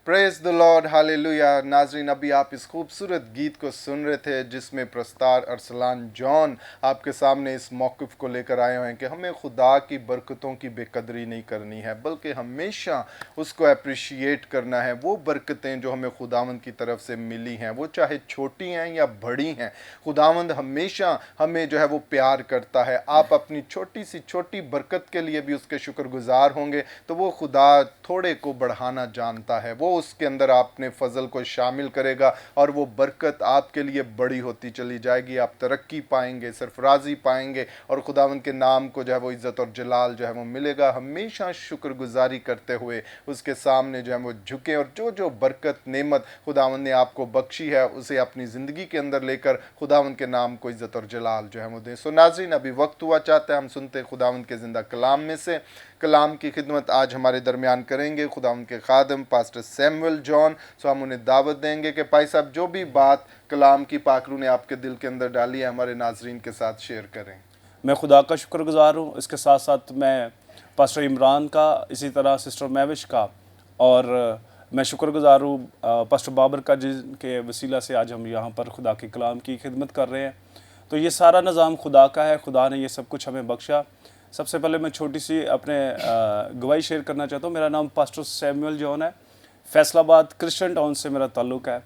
Praise the lord, hallelujah. नाजरीन, अभी आप इस खूबसूरत गीत को सुन रहे थे जिसमें प्रस्तार अरसलान जॉन आपके सामने इस मौक़िफ़ को लेकर आए हुए हैं कि हमें खुदा की बरकतों की बेकदरी नहीं करनी है, बल्कि हमेशा उसको अप्रिशिएट करना है। वो बरकतें जो हमें खुदावंद की तरफ से मिली हैं, वो चाहे छोटी हैं या बड़ी हैं, खुदावंद हमेशा हमें जो है वो प्यार करता है। आप अपनी छोटी सी छोटी बरकत के लिए भी उसके शुक्रगुजार होंगे तो वो खुदा थोड़े को बढ़ाना जानता है। वो उसके अंदर आपने फजल को शामिल करेगा और वो बरकत आपके लिए बड़ी होती चली जाएगी। आप तरक्की पाएंगे, सरफराजी पाएंगे और खुदावंद के नाम को जो है वो इज़्ज़त और जलाल जो है वो मिलेगा। हमेशा शुक्रगुजारी करते हुए उसके सामने जो है वो झुकें और जो जो बरकत नेमत खुदावंद ने आपको बख्शी है उसे अपनी ज़िंदगी के अंदर लेकर खुदावंद के नाम को इज़्ज़त और जलाल जो है वो दें। सो नाज़रीन, अभी वक्त हुआ चाहता है हम सुनते खुदावंद के ज़िंदा कलाम में से। कलाम की खिदमत आज हमारे दरमियान करेंगे खुदावंद के खादम पास्टर सैमुअल जॉन। सो हम उन्हें दावत देंगे कि भाई साहब जो भी बात कलाम की पाकरू ने आपके दिल के अंदर डाली है हमारे नाजरीन के साथ शेयर करें। मैं खुदा का शुक्रगुजार हूँ। इसके साथ साथ मैं पास्टर इमरान का, इसी तरह सिस्टर महविश का, और मैं शुक्रगुजार हूँ पास्टर बाबर का, जिनके वसीला से आज हम यहाँ पर खुदा के कलाम की खिदमत कर रहे हैं। तो ये सारा निज़ाम खुदा का है, खुदा ने ये सब कुछ हमें बख्शा। सबसे पहले मैं छोटी सी अपने गवाही शेयर करना चाहता हूँ। मेरा नाम पास्टर सैमुअल जॉन है, फैसलाबाद क्रिश्चियन टाउन से मेरा ताल्लुक़ है,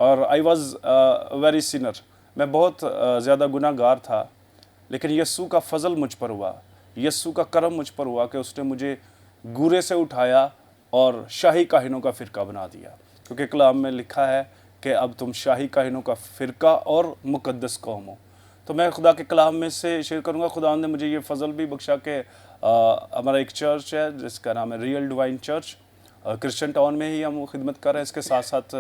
और आई वॉज़ वेरी सिनर। मैं बहुत ज़्यादा गुनाहगार था, लेकिन यस्सू का फ़ज़ल मुझ पर हुआ, यस्सू का करम मुझ पर हुआ कि उसने मुझे गूरे से उठाया और शाही काहिनों का फ़िरका बना दिया। क्योंकि कलाम में लिखा है कि अब तुम शाही काहिनों का फ़िरका और मुक़द्दस कौम हो। तो मैं खुदा के कलाम में से शेयर करूँगा। खुदा ने मुझे ये फ़ज़ल भी बख्शा कि हमारा एक चर्च है जिसका नाम है real divine church, Christian town में ही हम खिदमत कर रहे हैं। इसके साथ साथ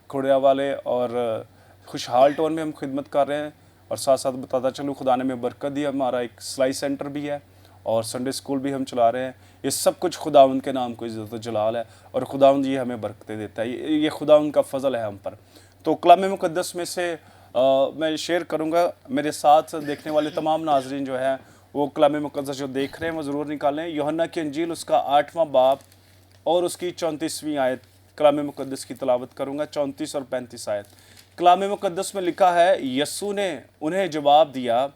खोड़िया वाले और खुशहाल टाउन में हम खिदमत कर रहे हैं। और साथ साथ बताता चलूँ, खुदा ने हमें बरकत दी। हमारा एक सिलाई सेंटर भी है और संडे स्कूल भी हम चला रहे हैं। ये सब कुछ खुदावंद के नाम को इज़्ज़त व जलाल है, और खुदावंद ये हमें बरकतें देता है। ये खुदावंद का फ़ज़ल है हम पर। तो कलाम मुक़द्दस में से मैं शेयर करूँगा। मेरे साथ देखने वाले तमाम नाजरीन जो हैं वो कलाम मुक़द्दस जो देख रहे हैं वो ज़रूर निकालें। यूहन्ना की इंजील उसका 8वां बाब और उसकी 34वीं आयत कलाम मुक़द्दस की तिलावत करूँगा, 34 और 35 आयत। कलाम मुक़द्दस में लिखा है, यस्सू ने उन्हें जवाब दिया,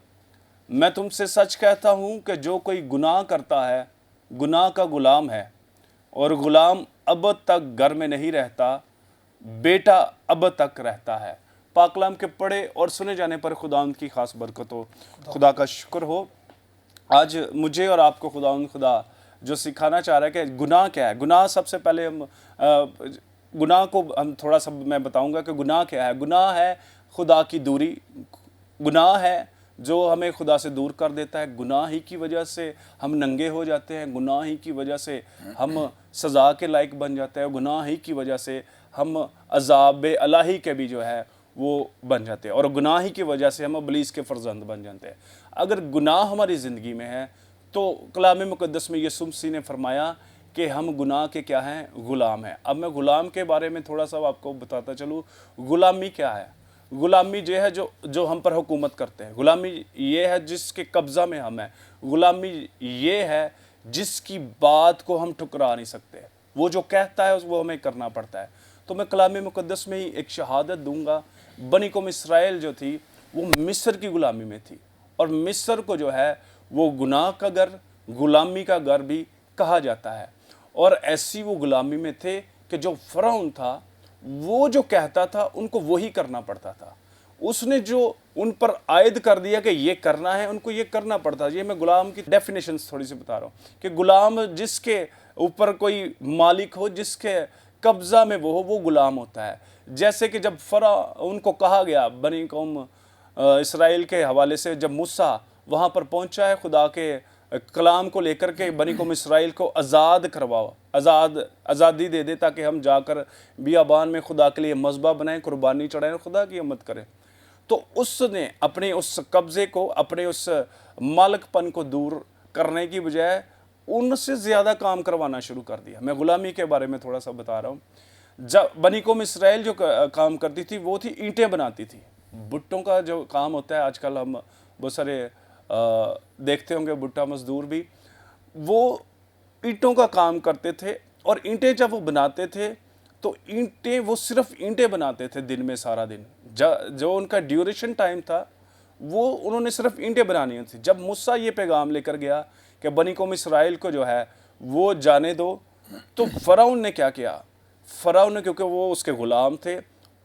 मैं तुमसे सच कहता हूँ कि जो कोई गुनाह करता है गुनाह का गुलाम है, और गुलाम अब तक घर में नहीं रहता, बेटा अब तक रहता है। पाक कलाम के पढ़े और सुने जाने पर खुदावंद की खास बरकत हो, खुदा का शुक्र हो। आज मुझे और आपको खुदा जो सिखाना चाह रहा है कि गुनाह क्या है। गुनाह, सबसे पहले हम गुनाह को हम थोड़ा सा मैं बताऊंगा कि गुनाह क्या है। गुनाह है खुदा की दूरी, गुनाह है जो हमें खुदा से दूर कर देता है। गुनाह ही की वजह से हम नंगे हो जाते हैं, गुनाह ही की वजह से हम सज़ा के लायक बन जाते हैं, गुनाह ही की वजह से हम अज़ाब इलाही के भी जो है वो बन जाते हैं, और गुनाह ही की वजह से हम इब्लीस के फर्जंद बन जाते हैं। अगर गुनाह हमारी ज़िंदगी में है तो कलाम मुक़द्दस में यीशु मसीह ने फरमाया कि हम गुनाह के क्या हैं, ग़ुलाम हैं। अब मैं ग़ुलाम के बारे में थोड़ा सा आपको बताता चलूँ। ग़ुलामी क्या है? ग़ुलामी ये है जो हम पर हुकूमत करते हैं। ग़ुलामी ये है जिसके कब्ज़ा में हम हैं। ग़ुलामी ये है जिसकी बात को हम ठुकरा नहीं सकते। वो जो कहता है वो हमें करना पड़ता है। तो मैं कलाम मुक़द्दस में ही एक शहादत दूंगा। बनी कौम इसराइल जो थी वो मिस्र की ग़ुलामी में थी, और मिस्र को जो है वो गुनाह का घर, ग़ुलामी का घर भी कहा जाता है। और ऐसी वो ग़ुलामी में थे कि जो फ़िरौन था वो जो कहता था उनको वही करना पड़ता था। उसने जो उन पर आयद कर दिया कि ये करना है, उनको ये करना पड़ता। ये मैं गुलाम की डेफिनेशंस थोड़ी सी बता रहा हूँ कि गुलाम जिसके ऊपर कोई मालिक हो, जिसके कब्ज़ा में वो हो, वो गुलाम होता है। जैसे कि जब उनको कहा गया बनी कौम इसराइल के हवाले से, जब मूसा वहाँ पर पहुँचा है खुदा के कलाम को लेकर के, बनी कौम इसराइल को आज़ाद करवाओ, आज़ादी दे दे ताकि हम जाकर बियाबान में खुदा के लिए मज़बा बनाएं, कुर्बानी चढ़ाएं, खुदा की हिम्मत करें। तो उसने अपने उस कब्ज़े को, अपने उस मालिकपन को दूर करने की बजाय उनसे ज़्यादा काम करवाना शुरू कर दिया। मैं ग़ुलामी के बारे में थोड़ा सा बता रहा हूँ। जब बनी कौम इसराइल जो काम करती थी वो थी ईंटें बनाती थी। भुट्टों का जो काम होता है, आजकल हम बहुत सारे देखते होंगे भुट्टा मजदूर भी, वो ईंटों का काम करते थे। और ईंटें जब वो बनाते थे तो ईंटें, वो सिर्फ ईंटें बनाते थे दिन में सारा दिन। जो उनका ड्यूरेशन टाइम था वो उन्होंने सिर्फ ईंटें बनानी थी। जब मूसा ये पैगाम लेकर गया कि बनी कौम इसराइल को जो है वो जाने दो, तो फ़िरौन ने क्या किया? फ़िरौन ने, क्योंकि वो उसके ग़ुलाम थे,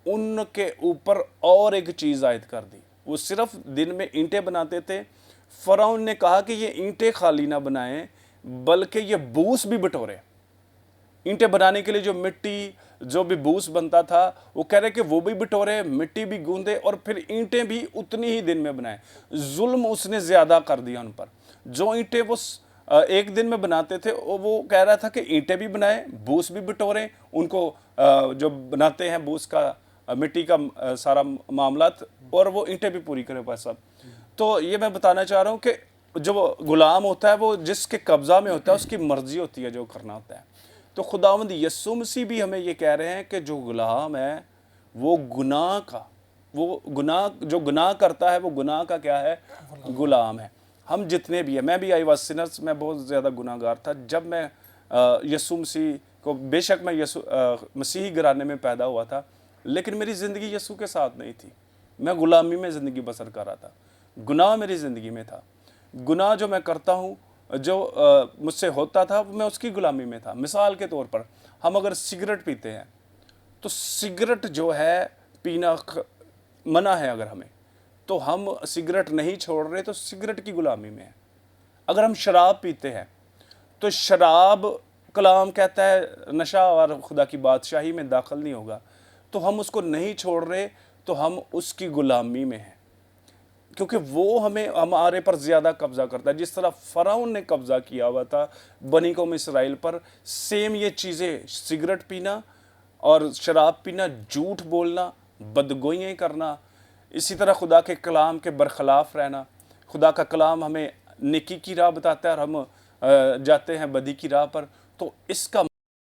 उनके ऊपर और एक चीज़ आयद कर दी। वो सिर्फ दिन में ईंटें बनाते थे। फ़िरौन ने कहा कि ये ईंटें खाली ना बनाएं बल्कि ये बूस भी बटोरें। ईंटें बनाने के लिए जो मिट्टी, जो भी बूस बनता था, वो कह रहे कि वो भी बटोरे, मिट्टी भी गूंदे और फिर ईंटें भी उतनी ही दिन में बनाए। जुल्म उसने ज़्यादा कर दिया उन पर। जो ईंटें वो एक दिन में बनाते थे, वो कह रहा था कि ईंटें भी बनाए, बूस भी बटोरें। उनको जो बनाते हैं बूस का, मिट्टी का सारा मामलात, और वो ईंटें भी पूरी करें पास सब। तो ये मैं बताना चाह रहा हूँ कि जो गुलाम होता है वो जिसके कब्ज़ा में होता है उसकी मर्ज़ी होती है जो करना होता है। तो खुदावंद यीशु मसीह भी हमें ये कह रहे हैं कि जो गुलाम है वो गुनाह का, वो गुनाह, जो गुनाह करता है वो गुनाह का क्या है? गुलाम है। हम जितने भी हैं, मैं भी आई वाज सिनर्स, मैं बहुत ज़्यादा गुनाहगार था। जब मैं यीशु मसीह को, बेशक मैं मसीही घराने में पैदा हुआ था, लेकिन मेरी ज़िंदगी यीशु के साथ नहीं थी। मैं गुलामी में ज़िंदगी बसर कर रहा था। गुनाह मेरी ज़िंदगी में था। गुनाह जो मैं करता हूँ, जो मुझसे होता था, मैं उसकी गुलामी में था। मिसाल के तौर पर हम अगर सिगरेट पीते हैं तो सिगरेट जो है पीना मना है अगर हमें, तो हम सिगरेट नहीं छोड़ रहे तो सिगरेट की गुलामी में है। अगर हम शराब पीते हैं तो शराब, कलाम कहता है नशा और खुदा की बादशाही में दाखिल नहीं होगा, तो हम उसको नहीं छोड़ रहे तो हम उसकी गुलामी में हैं, क्योंकि वो हमारे पर ज़्यादा कब्ज़ा करता है। जिस तरह फ़िरौन ने कब्ज़ा किया हुआ था बनी कौम इसराइल पर, सेम ये चीज़ें, सिगरेट पीना और शराब पीना, झूठ बोलना, बदगोइयाँ करना, इसी तरह खुदा के कलाम के बरखलाफ रहना। खुदा का कलाम हमें नेकी की राह बताता है और हम जाते हैं बदी की राह पर, तो इसका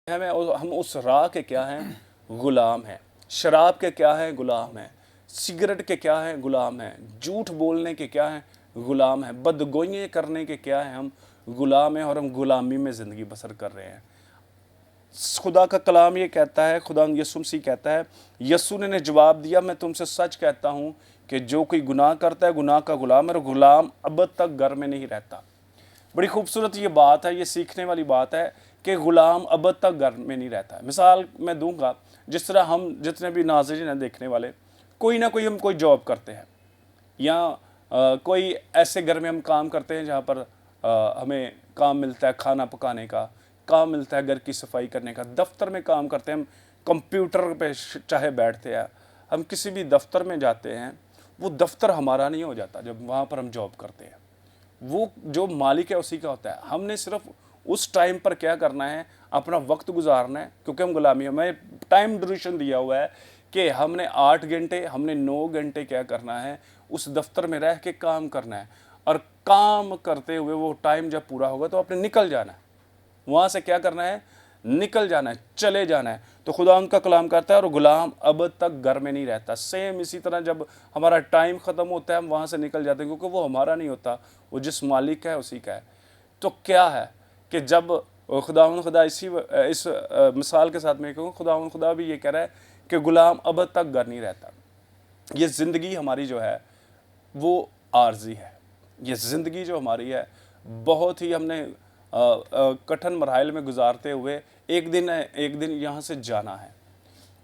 हम उस राह के क्या हैं? गुलाम हैं। शराब के क्या हैं? गुलाम हैं। सिगरेट के क्या हैं? गुलाम हैं। झूठ बोलने के क्या हैं? गुलाम हैं। बदगोइयाँ करने के क्या हैं? हम गुलाम हैं, और हम गुलामी में ज़िंदगी बसर कर रहे हैं। खुदा का कलाम ये कहता है, खुदा यीशु मसीह कहता है, यीशु ने जवाब दिया, मैं तुमसे सच कहता हूँ कि जो कोई गुनाह करता है गुनाह का गुलाम है, और गुलाम अब तक घर में नहीं रहता। बड़ी खूबसूरत ये बात है, ये सीखने वाली बात है कि गुलाम अब तक घर में नहीं रहता है। मिसाल मैं दूंगा, जिस तरह हम जितने भी नाज़रीन हैं देखने वाले, कोई ना कोई हम कोई जॉब करते हैं, या कोई ऐसे घर में हम काम करते हैं जहाँ पर हमें काम मिलता है खाना पकाने का, काम मिलता है घर की सफाई करने का, दफ्तर में काम करते हैं, हम कंप्यूटर पे चाहे बैठते हैं, हम किसी भी दफ्तर में जाते हैं, वो दफ्तर हमारा नहीं हो जाता। जब वहाँ पर हम जॉब करते हैं, वो जो मालिक है उसी का होता है। हमने सिर्फ उस टाइम पर क्या करना है? अपना वक्त गुजारना है, क्योंकि हम गुलामी हैं। हमें टाइम ड्यूरेशन दिया हुआ है कि हमने 8 घंटे, हमने 9 घंटे क्या करना है? उस दफ्तर में रह के काम करना है, और काम करते हुए वो टाइम जब पूरा होगा तो आपने निकल जाना है। वहाँ से क्या करना है? निकल जाना है, चले जाना है। तो खुदा उनका कलाम करता है, और गुलाम अब तक घर में नहीं रहता। सेम इसी तरह जब हमारा टाइम ख़त्म होता है हम वहाँ से निकल जाते हैं, क्योंकि वो हमारा नहीं होता, वो जिस मालिक का है उसी का है। तो क्या है कि जब खुदा इस मिसाल के साथ मैं कहूँ, खुदा भी ये कह रहा है कि गुलाम अब तक घर नहीं रहता। ये ज़िंदगी हमारी जो है वो आर्जी है। ये ज़िंदगी जो हमारी है बहुत ही हमने कठिन मरहल में गुजारते हुए एक दिन यहाँ से जाना है।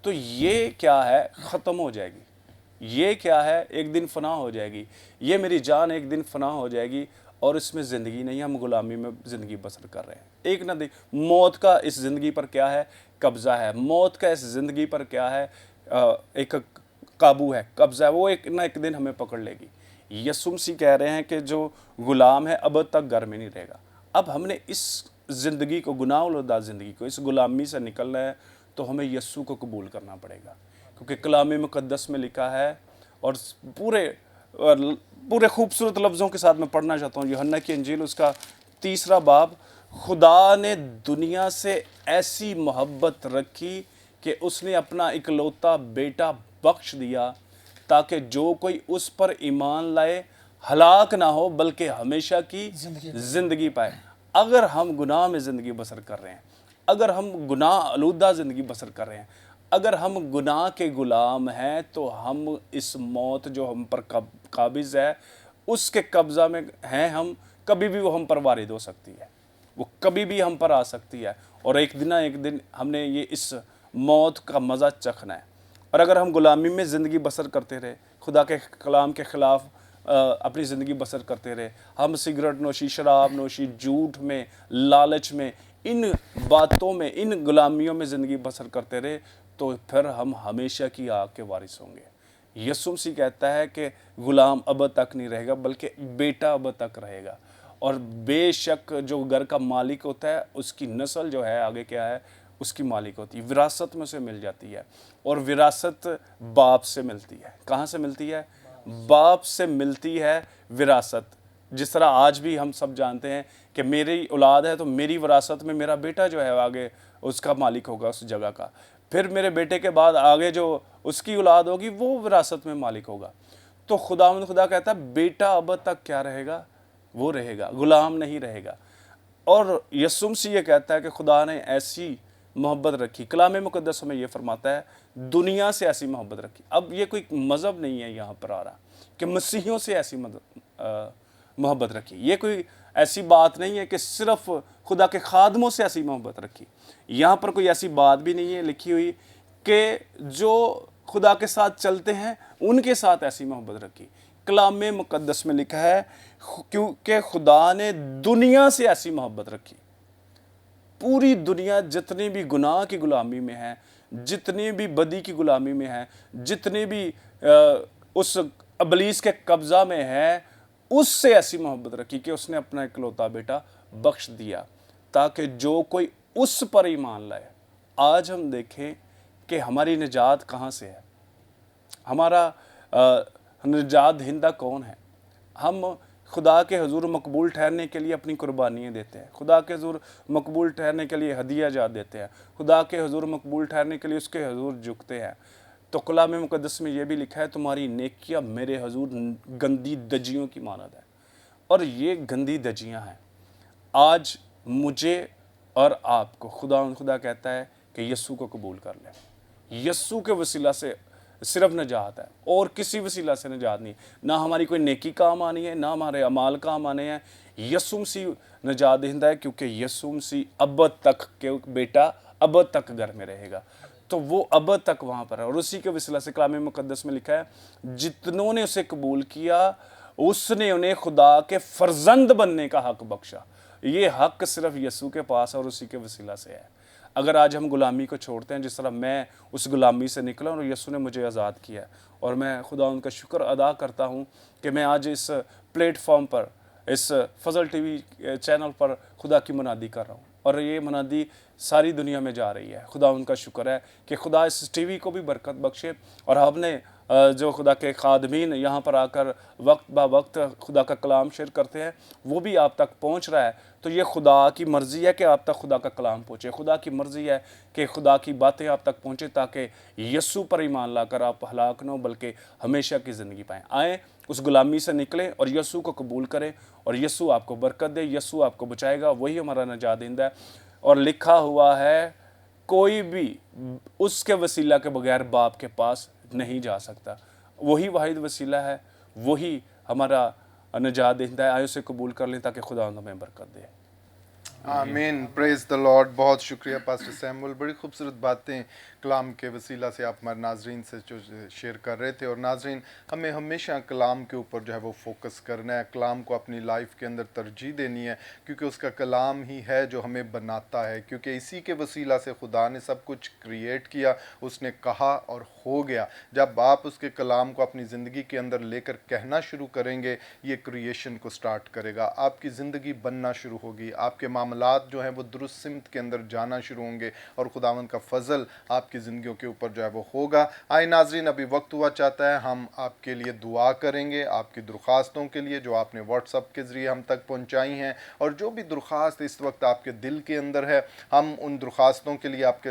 तो ये क्या है? ख़त्म हो जाएगी। ये क्या है? एक दिन फना हो जाएगी। ये मेरी जान एक दिन फना हो जाएगी, और इसमें ज़िंदगी नहीं, हम गुलामी में ज़िंदगी बसर कर रहे हैं। एक ना दिन मौत का इस ज़िंदगी पर क्या है? कब्ज़ा है। मौत का इस ज़िंदगी पर क्या है? एक काबू है, कब्ज़ा है। वो एक ना एक दिन हमें पकड़ लेगी। यीशु मसीह कह रहे हैं कि जो गुलाम है अब तक घर में नहीं रहेगा। अब हमने इस ज़िंदगी को, गुनाह-आलूदा ज़िंदगी को, इस गुलामी से निकलना है, तो हमें यीशु को कबूल करना पड़ेगा, क्योंकि कलाम मुक़द्दस में लिखा है, और पूरे खूबसूरत लफ्ज़ों के साथ मैं पढ़ना चाहता हूँ। यूहन्ना की इंजील उसका 3 बाब, खुदा ने दुनिया से ऐसी मोहब्बत रखी कि उसने अपना इकलौता बेटा बख्श दिया, ताकि जो कोई उस पर ईमान लाए हलाक ना हो बल्कि हमेशा की ज़िंदगी पाए। अगर हम गुनाह में ज़िंदगी बसर कर रहे हैं, اگر ہم گناہ آلودہ زندگی بسر کر رہے ہیں، اگر ہم گناہ کے غلام ہیں، تو ہم اس موت جو ہم پر قابض ہے اس کے قبضہ میں ہیں ہم، کبھی بھی وہ ہم پر وارد ہو سکتی ہے، وہ کبھی بھی ہم پر آ سکتی ہے، اور ایک دن ہم نے یہ اس موت کا مزہ چکھنا ہے۔ اور اگر ہم غلامی میں زندگی بسر کرتے رہے، خدا کے کلام کے خلاف اپنی زندگی بسر کرتے رہے، ہم سگریٹ نوشی، شراب نوشی، جھوٹ میں، لالچ میں، ان باتوں میں، ان غلامیوں میں زندگی بسر کرتے رہے، تو پھر ہم ہمیشہ کی آگ کے وارث ہوں گے۔ یسوع مسیح کہتا ہے کہ غلام اب تک نہیں رہے گا بلکہ بیٹا اب تک رہے گا، اور بے شک جو گھر کا مالک ہوتا ہے اس کی نسل جو ہے آگے کیا ہے، اس کی مالک ہوتی ہے، وراثت میں سے مل جاتی ہے، اور وراثت باپ سے ملتی ہے۔ کہاں سے ملتی ہے؟ باپ سے ملتی ہے وراثت۔ جس طرح آج بھی ہم سب جانتے ہیں کہ میری اولاد ہے تو میری وراثت میں میرا بیٹا جو ہے آگے اس کا مالک ہوگا اس جگہ کا، پھر میرے بیٹے کے بعد آگے جو اس کی اولاد ہوگی وہ وراثت میں مالک ہوگا۔ تو خدا کہتا ہے بیٹا اب تک کیا رہے گا؟ وہ رہے گا، غلام نہیں رہے گا۔ اور یسوع مسیح یہ کہتا ہے کہ خدا نے ایسی محبت رکھی، کلام مقدس میں یہ فرماتا ہے دنیا سے ایسی محبت رکھی۔ اب یہ کوئی مذہب نہیں ہے یہاں پر آ رہا کہ مسیحیوں سے ایسی محبت رکھی، یہ کوئی ایسی بات نہیں ہے کہ صرف خدا کے خادموں سے ایسی محبت رکھی، یہاں پر کوئی ایسی بات بھی نہیں ہے لکھی ہوئی کہ جو خدا کے ساتھ چلتے ہیں ان کے ساتھ ایسی محبت رکھی۔ کلام مقدس میں لکھا ہے کیونکہ خدا نے دنیا سے ایسی محبت رکھی، پوری دنیا جتنی بھی گناہ کی غلامی میں ہے، جتنی بھی بدی کی غلامی میں ہے، جتنی بھی اس ابلیس کے قبضہ میں ہے، اس سے ایسی محبت رکھی کہ اس نے اپنا اکلوتا بیٹا بخش دیا تاکہ جو کوئی اس پر ایمان لائے۔ آج ہم دیکھیں کہ ہماری نجات کہاں سے ہے، ہمارا نجات دہندہ کون ہے؟ ہم خدا کے حضور مقبول ٹھہرنے کے لیے اپنی قربانیاں دیتے ہیں، خدا کے حضور مقبول ٹھہرنے کے لیے ہدیہ جات دیتے ہیں، خدا کے حضور مقبول ٹھہرنے کے لیے اس کے حضور جھکتے ہیں۔ تو کلام مقدس میں یہ بھی لکھا ہے تمہاری نیکیاں میرے حضور گندی دجیوں کی مانند ہے، اور یہ گندی دجیاں ہیں۔ آج مجھے اور آپ کو خدا کہتا ہے کہ یسوع کو قبول کر لیں۔ یسوع کے وسیلہ سے صرف نجات ہے، اور کسی وسیلہ سے نجات نہیں، نہ ہماری کوئی نیکی کام آنی ہے، نہ ہمارے اعمال کام آنے ہیں۔ یسوع مسیح نجات دہندہ ہے، کیونکہ یسوع مسیح ابد تک کہ بیٹا ابد تک گھر میں رہے گا، تو وہ ابد تک وہاں پر ہے، اور اسی کے وسیلہ سے کلام مقدس میں لکھا ہے جتنوں نے اسے قبول کیا اس نے انہیں خدا کے فرزند بننے کا حق بخشا۔ یہ حق صرف یسوع کے پاس ہے اور اسی کے وسیلہ سے ہے۔ اگر آج ہم غلامی کو چھوڑتے ہیں، جس طرح میں اس غلامی سے نکلا اور یسوع نے مجھے آزاد کیا، اور میں خدا ان کا شکر ادا کرتا ہوں کہ میں آج اس پلیٹ فارم پر، اس فضل ٹی وی چینل پر خدا کی منادی کر رہا ہوں، اور یہ منادی ساری دنیا میں جا رہی ہے۔ خدا ان کا شکر ہے کہ خدا اس ٹی وی کو بھی برکت بخشے، اور ہم نے جو خدا کے خادمین یہاں پر آ کر وقت با وقت خدا کا کلام شیئر کرتے ہیں وہ بھی آپ تک پہنچ رہا ہے، تو یہ خدا کی مرضی ہے کہ آپ تک خدا کا کلام پہنچے، خدا کی مرضی ہے کہ خدا کی باتیں آپ تک پہنچے تاکہ یسوع پر ایمان لا کر آپ ہلاک نہ ہو بلکہ ہمیشہ کی زندگی پائیں۔ آئیں اس غلامی سے نکلیں اور یسوع کو قبول کریں، اور یسوع آپ کو برکت دے، یسوع آپ کو بچائے گا، وہی ہمارا نجات دہندہ ہے۔ اور لکھا ہوا ہے کوئی بھی اس کے وسیلہ کے بغیر باپ کے پاس نہیں جا سکتا، وہی واحد وسیلہ ہے، وہی ہمارا نجات دہندہ ہے۔ آئے اسے قبول کر لیں تاکہ خدا ہمیں برکت دے۔ آمین، پریز دا لارڈ۔ بہت شکریہ پاسٹر سیمول، بڑی خوبصورت باتیں کلام کے وسیلہ سے آپ ہمارے ناظرین سے جو شیئر کر رہے تھے۔ اور ناظرین، ہمیں ہمیشہ کلام کے اوپر جو ہے وہ فوکس کرنا ہے، کلام کو اپنی لائف کے اندر ترجیح دینی ہے، کیونکہ اس کا کلام ہی ہے جو ہمیں بناتا ہے، کیونکہ اسی کے وسیلہ سے خدا نے سب کچھ کریٹ کیا، اس نے کہا اور ہو گیا۔ جب آپ اس کے کلام کو اپنی زندگی کے اندر لے کر کہنا شروع کریں گے، یہ کریشن کو سٹارٹ کرے گا، آپ کی زندگی بننا شروع ہوگی، آپ کے معاملات جو ہیں وہ درست سمت کے اندر جانا شروع ہوں گے، اور خداوند کا فضل آپ کی زندگیوں کے اوپر جو ہے وہ ہوگا۔ آئے ناظرین، ابھی وقت ہوا چاہتا ہے ہم آپ کے لیے دعا کریں گے، آپ کی درخواستوں کے لیے جو آپ نے واٹس ایپ کے ذریعے ہم تک پہنچائی ہیں، اور جو بھی درخواست اس وقت آپ کے دل کے اندر ہے، ہم ان درخواستوں کے لیے آپ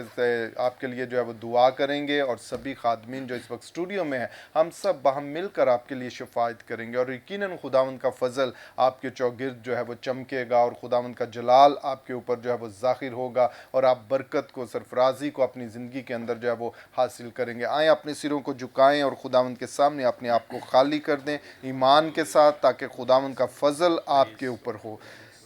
کے لیے جو ہے وہ دعا کریں گے، اور سبھی खादमीन जो इस वक्त स्टूडियो में है, हम सब बाहम मिलकर आपके लिए शिफायत करेंगे और यकीनन खुदावंद का फजल आपके चौगिर्द जो है वो चमकेगा और खुदावंद का जलाल आपके ऊपर जो है वो ज़ाहिर होगा और आप बरकत को, सरफराजी को अपनी ज़िंदगी के अंदर जो है वो हासिल करेंगे। आए अपने सिरों को झुकाएं और खुदावंद के सामने अपने आप को खाली कर दें ईमान के साथ, ताकि खुदावंद का फजल आपके ऊपर हो।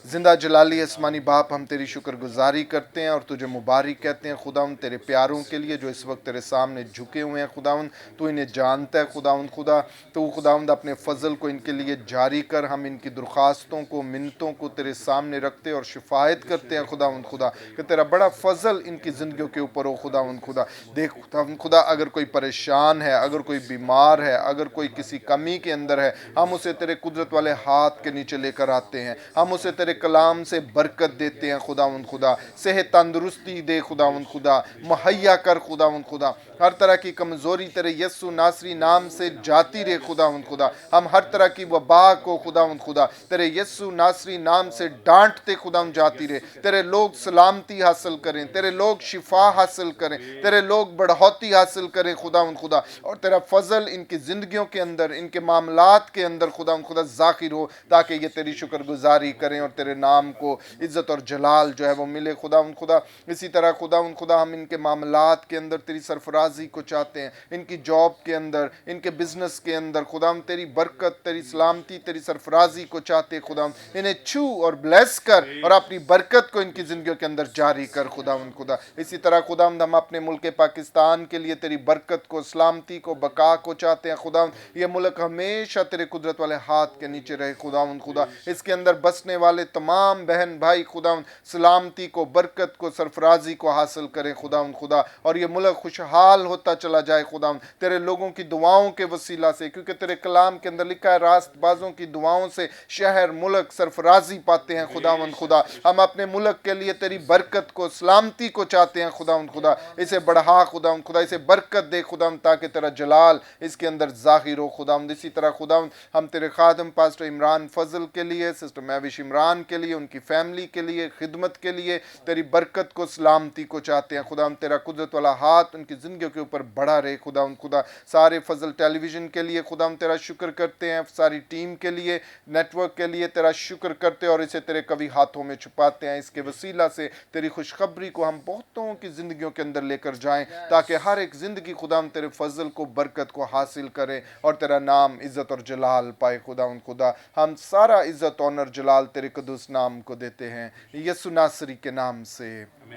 ज़िंदा जलाली आसमानी बाप, हम तेरी शुक्रगुजारी करते हैं और तुझे मुबारक कहते हैं खुदावंद तेरे प्यारों के लिए जो इस वक्त तेरे सामने झुके हुए हैं। खुदावंद तू इन्हें जानता है खुदावंद खुदा, तो खुदावंद अपने फजल को इनके लिए जारी कर। हम इनकी दरख्वास्तों को, मिन्नतों को तेरे सामने रखते और शिफायत करते हैं खुदावंद खुदा कि तेरा बड़ा फजल इनकी ज़िंदगियों के ऊपर हो। खुदावंद खुदा देख खुदावंद खुदा, अगर कोई परेशान है, अगर कोई बीमार है, अगर कोई किसी कमी के अंदर है, हम उसे तेरे कुदरत वाले हाथ के नीचे लेकर आते हैं। हम उसे तेरे कलाम से बरकत देते हैं खुदावंद खुदा, सेहत तंदुरुस्ती दे खुदावंद खुदा, मुहैया कर खुदावंद खुदा। हर तरह की कमज़ोरी तेरे यस्सु नासरी नाम से जाती रहे खुदावंद खुदा। हम हर तरह की वबा को खुदावंद खुदा तेरे यस्सु नासरी नाम से डांटते खुदावंद जाती रहे। तेरे लोग सलामती हासिल करें, तेरे लोग शिफा हासिल करें, तेरे लोग बढ़ौती हासिल करें खुदावंद खुदा, और तेरा फजल इनकी ज़िंदगियों के अंदर, इनके मामलात के अंदर खुदावंद खुदा ज़ाहिर हो, ताकि ये तेरी शुक्रगुजारी करें और तेरे नाम को इज़्ज़त और जलाल जो है वो मिले खुदावंद खुदा। इसी तरह खुदावंद खुदा हम इनके मामलात के अंदर तेरी सरफराजी को चाहते हैं, इनकी जॉब के अंदर, इनके बिजनेस के अंदर खुदावंद तेरी बरकत, तेरी सलामती, तेरी सरफराजी को चाहते हैं खुदावंद। इन्हें छू और ब्लेस कर और अपनी बरकत को इनकी ज़िंदगियों के अंदर जारी कर खुदावंद खुदा। इसी तरह खुदावंद हम अपने मुल्क पाकिस्तान के लिए तेरी बरकत को, सलामती को, बका को चाहते हैं खुदावंद। ये मुल्क हमेशा तेरे कुदरत वाले हाथ के नीचे रहे खुदावंद खुदा। इसके अंदर बसने वाले तमाम बहन भाई खुदावंद सलामती को, बरकत को, सरफराजी को हासिल करें खुदावंद खुदा, और ये मुल्क खुशहाल होता चला जाए खुदावंद तेरे लोगों की दुआओं के वसीला से, क्योंकि तेरे कलाम के अंदर लिखा है रास्तबाजों की दुआओं से शहर मुल्क सरफराजी पाते हैं खुदावंद खुदा। हम अपने मुल्क के लिए तेरी बरकत को, सलामती को चाहते हैं खुदावंद खुदा। इसे बढ़ा खुदावंद खुदा, इसे बरकत दे खुदावंद, ताकि तेरा जलाल इसके अंदर ज़ाहिर हो खुदावंद। इसी तरह खुदावंद हम तेरे खादम पास्टर इमरान फजल के लिए, सिस्टर महविश इमरान के लिए, उनकी फैमिली के लिए, खिदमत के लिए तेरी बरकत को, सलामती को चाहते हैं खुदावंद। तेरा कुदरत वाला हाथ उनकी ज़िंदगियों के ऊपर बढ़ा रहे खुदावंद खुदा। सारे फजल टेलीविज़न के लिए खुदावंद तेरा शुक्र करते हैं, सारी टीम के लिए, नेटवर्क के लिए तेरा शुक्र करते हैं और इसे तेरे कभी हाथों में छुपाते हैं। इसके वसीला से तेरी खुशखबरी को हम बहुतों की ज़िंदगियों के अंदर लेकर जाएं, ताकि हर एक ज़िंदगी खुदावंद तेरे फजल को, बरकत को हासिल करे और तेरा नाम इज़्ज़त और जलाल पाए खुदावंद खुदा। हम सारा इज़्ज़त, ऑनर, जलाल तेरे कुदूस नाम को देते हैं यीशु नासरी के नाम से,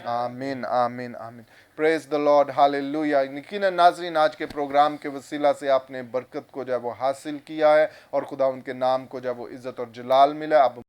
आमीन आमीन आमीन। Praise the lord, hallelujah. यकीनन नाज़रीन, आज के प्रोग्राम के वसीला से आपने बरकत को जो है वो हासिल किया है और खुदा उनके नाम को जो है वो इज़्ज़त और जलाल मिला। अब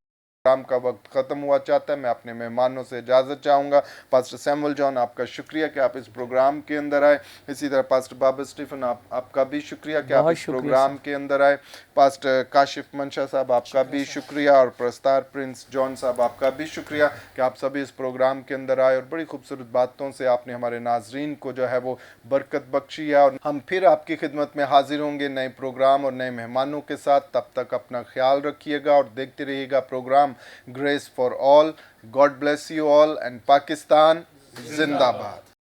प्रोग्राम का वक्त ख़त्म हुआ चाहता है। मैं अपने मेहमानों से इजाज़त चाहूँगा। पास्टर सैमुअल जॉन, आपका शुक्रिया कि आप इस प्रोग्राम के अंदर आए। इसी तरह पास्टर बाबर स्टीफन, आपका भी शुक्रिया कि आप इस प्रोग्राम के अंदर आए। पास्टर काशिफ मंशा साहब, आपका भी शुक्रिया, और प्रस्तार प्रिंस जॉन साहब, आपका भी शुक्रिया कि आप सभी इस प्रोग्राम के अंदर आए और बड़ी खूबसूरत बातों से आपने हमारे नाजरीन को जो है वो बरकत बख्शी है। और हम फिर आपकी खिदमत में हाजिर होंगे नए प्रोग्राम और नए मेहमानों के साथ। तब तक अपना ख्याल रखिएगा और देखते रहिएगा program grace for all. God bless you all and Pakistan जिंदाबाद।